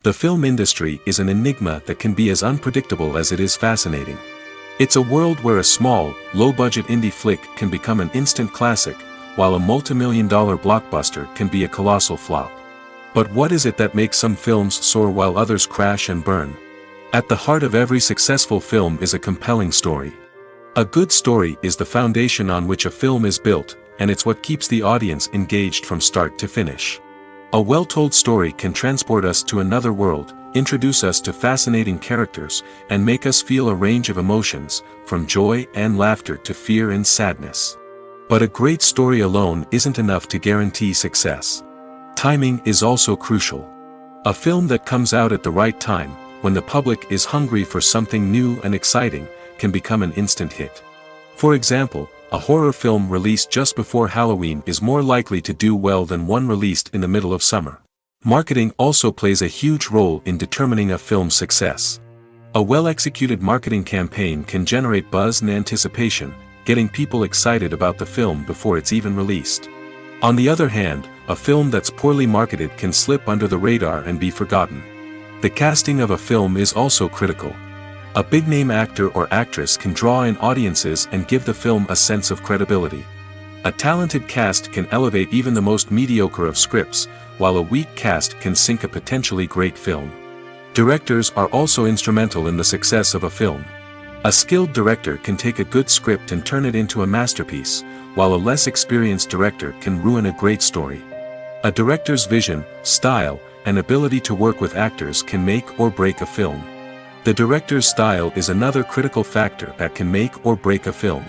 The film industry is an enigma that can be as unpredictable as it is fascinating. It's a world where a small, low-budget indie flick can become an instant classic, while a multi-million-dollar blockbuster can be a colossal flop. But what is it that makes some films soar while others crash and burn? At the heart of every successful film is a compelling story. A good story is the foundation on which a film is built, and it's what keeps the audience engaged from start to finish. A well-told story can transport us to another world, introduce us to fascinating characters, and make us feel a range of emotions, from joy and laughter to fear and sadness. But a great story alone isn't enough to guarantee success. Timing is also crucial. A film that comes out at the right time, when the public is hungry for something new and exciting, can become an instant hit. For example, a horror film released just before Halloween is more likely to do well than one released in the middle of summer. Marketing also plays a huge role in determining a film's success. A well-executed marketing campaign can generate buzz and anticipation, getting people excited about the film before it's even released. On the other hand, a film that's poorly marketed can slip under the radar and be forgotten. The casting of a film is also critical. A big-name actor or actress can draw in audiences and give the film a sense of credibility. A talented cast can elevate even the most mediocre of scripts, while a weak cast can sink a potentially great film. Directors are also instrumental in the success of a film. A skilled director can take a good script and turn it into a masterpiece, while a less experienced director can ruin a great story. A director's vision, style, and ability to work with actors can make or break a film. The director's style is another critical factor that can make or break a film.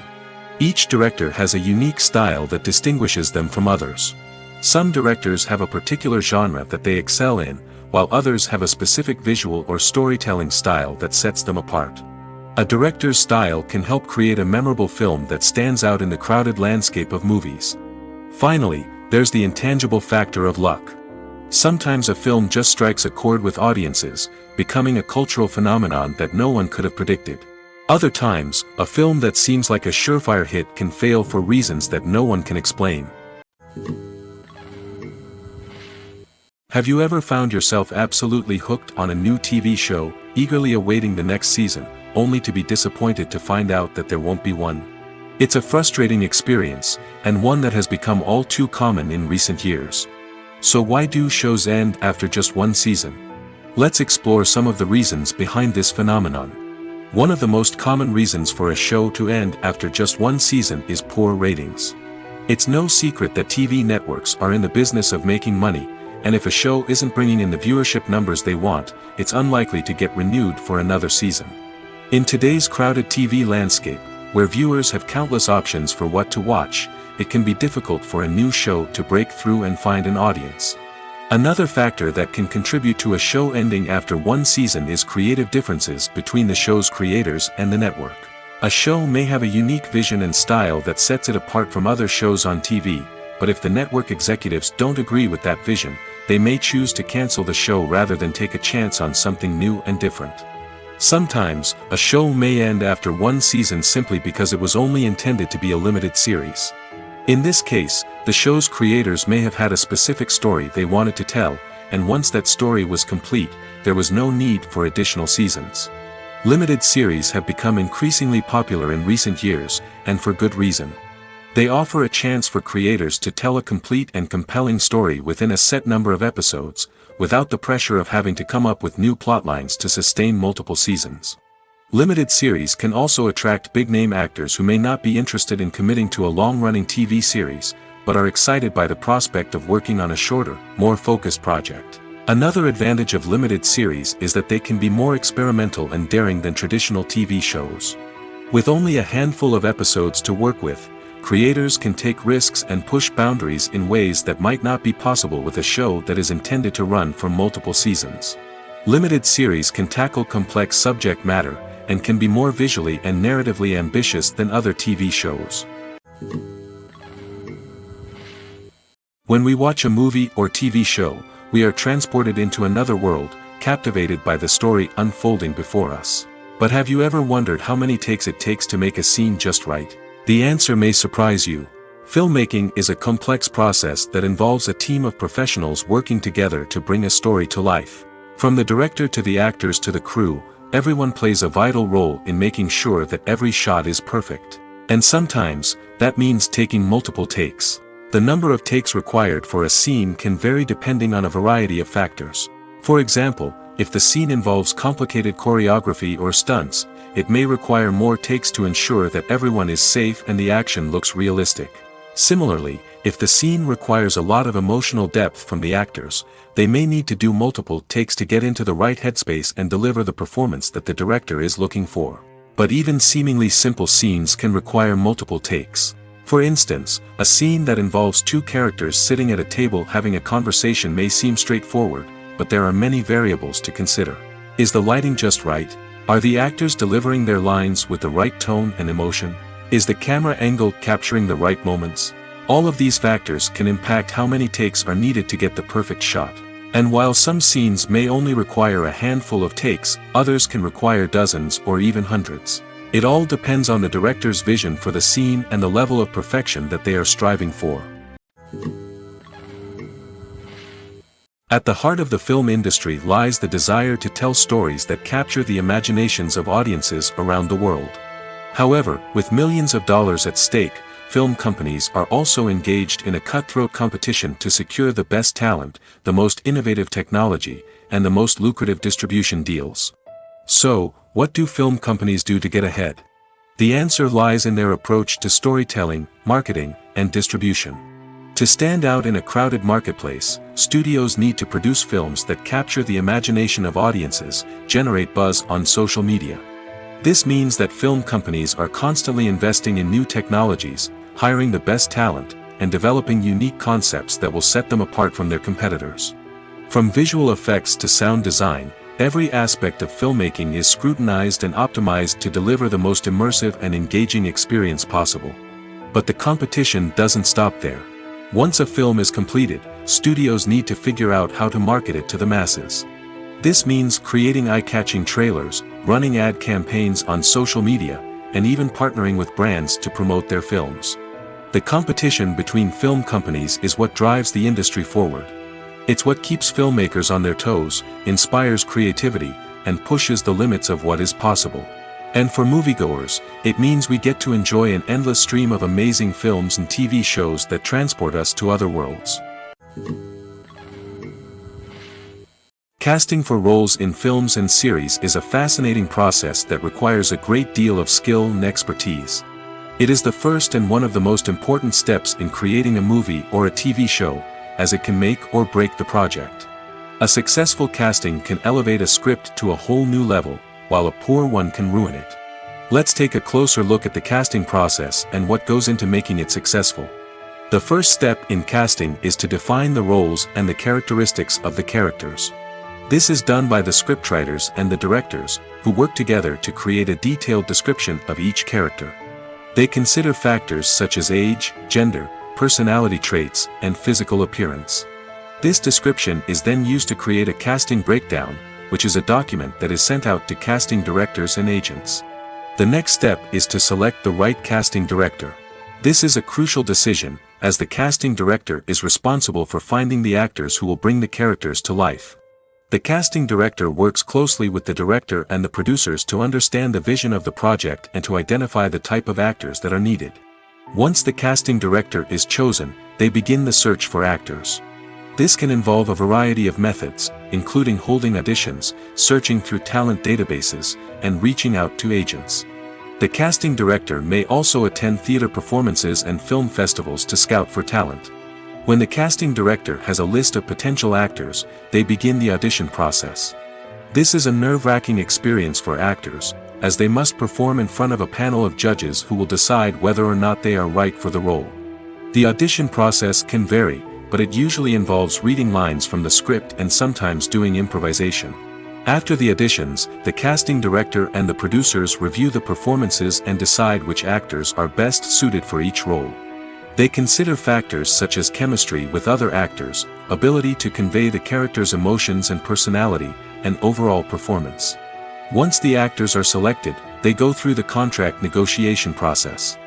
Each director has a unique style that distinguishes them from others. Some directors have a particular genre that they excel in, while others have a specific visual or storytelling style that sets them apart. A director's style can help create a memorable film that stands out in the crowded landscape of movies. Finally, there's the intangible factor of luck. Sometimes a film just strikes a chord with audiences, becoming a cultural phenomenon that no one could have predicted. Other times, a film that seems like a surefire hit can fail for reasons that no one can explain. Have you ever found yourself absolutely hooked on a new TV show, eagerly awaiting the next season, only to be disappointed to find out that there won't be one? It's a frustrating experience, and one that has become all too common in recent years. So why do shows end after just one season? Let's explore some of the reasons behind this phenomenon. One of the most common reasons for a show to end after just one season is poor ratings. It's no secret that TV networks are in the business of making money, and if a show isn't bringing in the viewership numbers they want, it's unlikely to get renewed for another season. In today's crowded TV landscape, where viewers have countless options for what to watch, it can be difficult for a new show to break through and find an audience. Another factor that can contribute to a show ending after one season is creative differences between the show's creators and the network. A show may have a unique vision and style that sets it apart from other shows on TV, but if the network executives don't agree with that vision, they may choose to cancel the show rather than take a chance on something new and different. Sometimes, a show may end after one season simply because it was only intended to be a limited series. In this case, the show's creators may have had a specific story they wanted to tell, and once that story was complete, there was no need for additional seasons. Limited series have become increasingly popular in recent years, and for good reason. They offer a chance for creators to tell a complete and compelling story within a set number of episodes, without the pressure of having to come up with new plotlines to sustain multiple seasons. Limited series can also attract big-name actors who may not be interested in committing to a long-running TV series, but are excited by the prospect of working on a shorter, more focused project. Another advantage of limited series is that they can be more experimental and daring than traditional TV shows. With only a handful of episodes to work with, creators can take risks and push boundaries in ways that might not be possible with a show that is intended to run for multiple seasons. Limited series can tackle complex subject matter, and can be more visually and narratively ambitious than other TV shows. When we watch a movie or TV show, we are transported into another world, captivated by the story unfolding before us. But have you ever wondered how many takes it takes to make a scene just right? The answer may surprise you. Filmmaking is a complex process that involves a team of professionals working together to bring a story to life. From the director to the actors to the crew, everyone plays a vital role in making sure that every shot is perfect. And sometimes, that means taking multiple takes. The number of takes required for a scene can vary depending on a variety of factors. For example, if the scene involves complicated choreography or stunts, it may require more takes to ensure that everyone is safe and the action looks realistic. Similarly, if the scene requires a lot of emotional depth from the actors, they may need to do multiple takes to get into the right headspace and deliver the performance that the director is looking for. But even seemingly simple scenes can require multiple takes. For instance, a scene that involves two characters sitting at a table having a conversation may seem straightforward, but there are many variables to consider. Is the lighting just right? Are the actors delivering their lines with the right tone and emotion? Is the camera angle capturing the right moments? All of these factors can impact how many takes are needed to get the perfect shot. And while some scenes may only require a handful of takes, others can require dozens or even hundreds. It all depends on the director's vision for the scene and the level of perfection that they are striving for. At the heart of the film industry lies the desire to tell stories that capture the imaginations of audiences around the world. However, with millions of dollars at stake, film companies are also engaged in a cutthroat competition to secure the best talent, the most innovative technology, and the most lucrative distribution deals. So, what do film companies do to get ahead? The answer lies in their approach to storytelling, marketing, and distribution. To stand out in a crowded marketplace, studios need to produce films that capture the imagination of audiences, generate buzz on social media. This means that film companies are constantly investing in new technologies, hiring the best talent, and developing unique concepts that will set them apart from their competitors. From visual effects to sound design, every aspect of filmmaking is scrutinized and optimized to deliver the most immersive and engaging experience possible. But the competition doesn't stop there. Once a film is completed, studios need to figure out how to market it to the masses. This means creating eye-catching trailers, running ad campaigns on social media, and even partnering with brands to promote their films. The competition between film companies is what drives the industry forward. It's what keeps filmmakers on their toes, inspires creativity, and pushes the limits of what is possible. And for moviegoers, it means we get to enjoy an endless stream of amazing films and TV shows that transport us to other worlds. Casting for roles in films and series is a fascinating process that requires a great deal of skill and expertise. It is the first and one of the most important steps in creating a movie or a TV show, as it can make or break the project. A successful casting can elevate a script to a whole new level, while a poor one can ruin it. Let's take a closer look at the casting process and what goes into making it successful. The first step in casting is to define the roles and the characteristics of the characters. This is done by the scriptwriters and the directors, who work together to create a detailed description of each character. They consider factors such as age, gender, personality traits, and physical appearance. This description is then used to create a casting breakdown, which is a document that is sent out to casting directors and agents. The next step is to select the right casting director. This is a crucial decision, as the casting director is responsible for finding the actors who will bring the characters to life. The casting director works closely with the director and the producers to understand the vision of the project and to identify the type of actors that are needed. Once the casting director is chosen, they begin the search for actors. This can involve a variety of methods, including holding auditions, searching through talent databases, and reaching out to agents. The casting director may also attend theater performances and film festivals to scout for talent. When the casting director has a list of potential actors, they begin the audition process. This is a nerve-wracking experience for actors, as they must perform in front of a panel of judges who will decide whether or not they are right for the role. The audition process can vary, but it usually involves reading lines from the script and sometimes doing improvisation. After the auditions, the casting director and the producers review the performances and decide which actors are best suited for each role. They consider factors such as chemistry with other actors, ability to convey the character's emotions and personality, and overall performance. Once the actors are selected, they go through the contract negotiation process.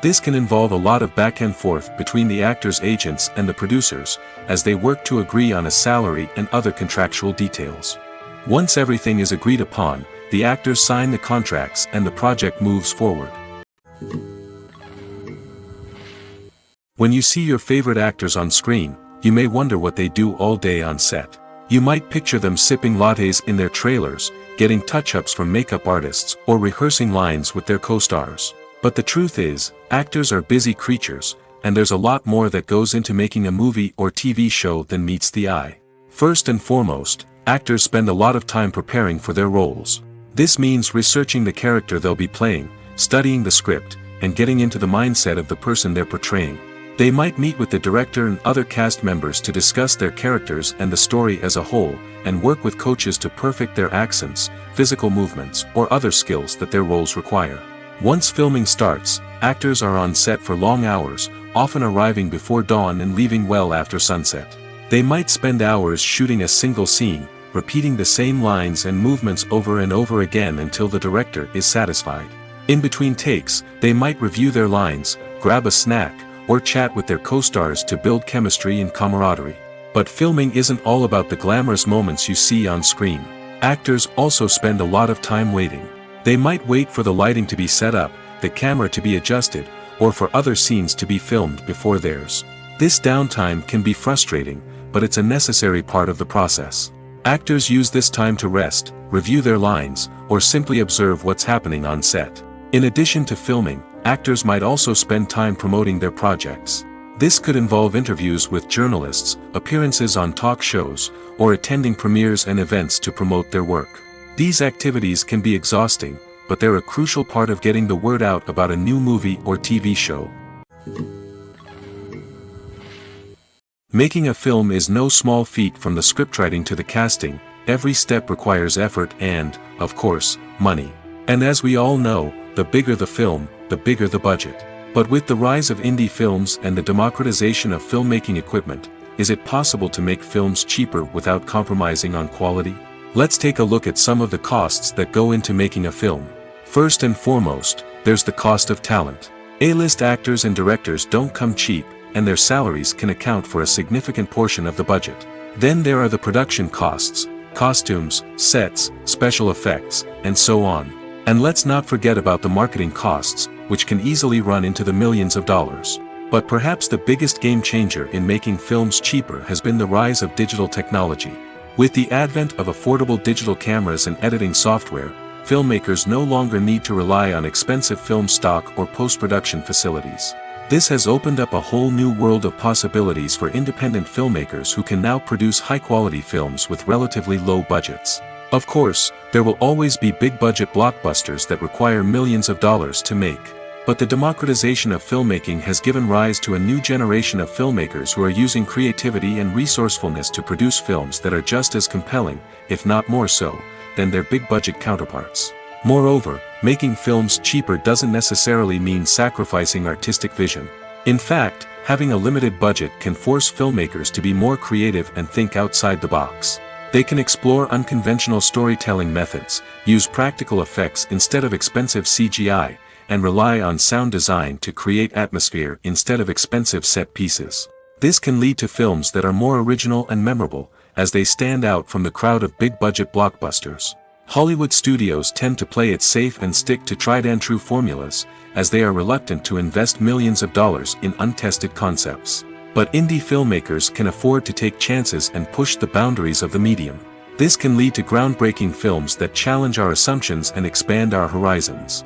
This can involve a lot of back and forth between the actors' agents and the producers, as they work to agree on a salary and other contractual details. Once everything is agreed upon, the actors sign the contracts and the project moves forward. When you see your favorite actors on screen, you may wonder what they do all day on set. You might picture them sipping lattes in their trailers, getting touch-ups from makeup artists, or rehearsing lines with their co-stars. But the truth is, actors are busy creatures, and there's a lot more that goes into making a movie or TV show than meets the eye. First and foremost, actors spend a lot of time preparing for their roles. This means researching the character they'll be playing, studying the script, and getting into the mindset of the person they're portraying. They might meet with the director and other cast members to discuss their characters and the story as a whole, and work with coaches to perfect their accents, physical movements, or other skills that their roles require. Once filming starts, actors are on set for long hours, often arriving before dawn and leaving well after sunset. They might spend hours shooting a single scene, repeating the same lines and movements over and over again until the director is satisfied. In between takes, they might review their lines, grab a snack, or chat with their co-stars to build chemistry and camaraderie. But filming isn't all about the glamorous moments you see on screen. Actors also spend a lot of time waiting. They might wait for the lighting to be set up, the camera to be adjusted, or for other scenes to be filmed before theirs. This downtime can be frustrating, but it's a necessary part of the process. Actors use this time to rest, review their lines, or simply observe what's happening on set. In addition to filming, actors might also spend time promoting their projects. This could involve interviews with journalists, appearances on talk shows, or attending premieres and events to promote their work. These activities can be exhausting, but they're a crucial part of getting the word out about a new movie or TV show. Making a film is no small feat. From the scriptwriting to the casting, every step requires effort and, of course, money. And as we all know, the bigger the film, the bigger the budget. But with the rise of indie films and the democratization of filmmaking equipment, is it possible to make films cheaper without compromising on quality? Let's take a look at some of the costs that go into making a film. First and foremost, there's the cost of talent. A-list actors and directors don't come cheap, and their salaries can account for a significant portion of the budget. Then there are the production costs, costumes, sets, special effects, and so on. And let's not forget about the marketing costs, which can easily run into the millions of dollars. But perhaps the biggest game changer in making films cheaper has been the rise of digital technology. With the advent of affordable digital cameras and editing software, filmmakers no longer need to rely on expensive film stock or post-production facilities. This has opened up a whole new world of possibilities for independent filmmakers who can now produce high-quality films with relatively low budgets. Of course, there will always be big-budget blockbusters that require millions of dollars to make. But the democratization of filmmaking has given rise to a new generation of filmmakers who are using creativity and resourcefulness to produce films that are just as compelling, if not more so, than their big-budget counterparts. Moreover, making films cheaper doesn't necessarily mean sacrificing artistic vision. In fact, having a limited budget can force filmmakers to be more creative and think outside the box. They can explore unconventional storytelling methods, use practical effects instead of expensive CGI, and rely on sound design to create atmosphere instead of expensive set pieces. This can lead to films that are more original and memorable, as they stand out from the crowd of big-budget blockbusters. Hollywood studios tend to play it safe and stick to tried-and-true formulas, as they are reluctant to invest millions of dollars in untested concepts. But indie filmmakers can afford to take chances and push the boundaries of the medium. This can lead to groundbreaking films that challenge our assumptions and expand our horizons.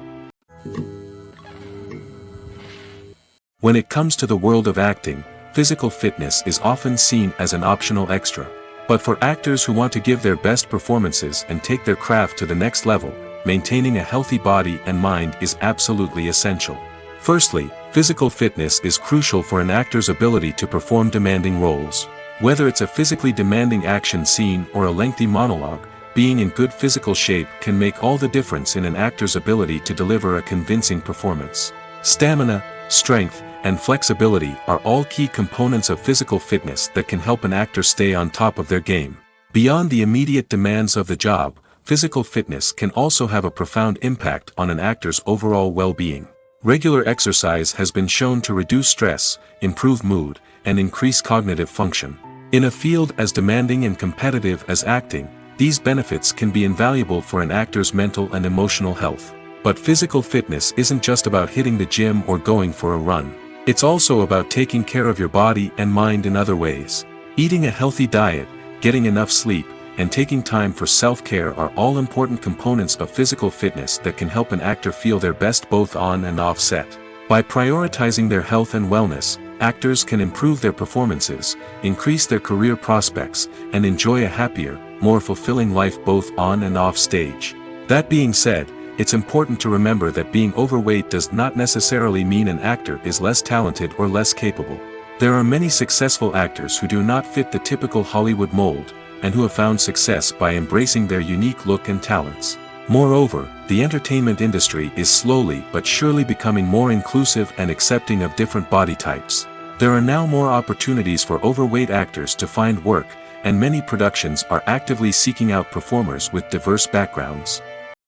When it comes to the world of acting, physical fitness is often seen as an optional extra. But for actors who want to give their best performances and take their craft to the next level, maintaining a healthy body and mind is absolutely essential. Firstly, physical fitness is crucial for an actor's ability to perform demanding roles. Whether it's a physically demanding action scene or a lengthy monologue, being in good physical shape can make all the difference in an actor's ability to deliver a convincing performance. Stamina, strength, and flexibility are all key components of physical fitness that can help an actor stay on top of their game. Beyond the immediate demands of the job, physical fitness can also have a profound impact on an actor's overall well-being. Regular exercise has been shown to reduce stress, improve mood, and increase cognitive function. In a field as demanding and competitive as acting, these benefits can be invaluable for an actor's mental and emotional health. But physical fitness isn't just about hitting the gym or going for a run. It's also about taking care of your body and mind in other ways. Eating a healthy diet, getting enough sleep, and taking time for self-care are all important components of physical fitness that can help an actor feel their best both on and off set. By prioritizing their health and wellness, actors can improve their performances, increase their career prospects, and enjoy a happier, more fulfilling life both on and off stage. That being said, it's important to remember that being overweight does not necessarily mean an actor is less talented or less capable. There are many successful actors who do not fit the typical Hollywood mold, and who have found success by embracing their unique look and talents. Moreover, the entertainment industry is slowly but surely becoming more inclusive and accepting of different body types. There are now more opportunities for overweight actors to find work, and many productions are actively seeking out performers with diverse backgrounds.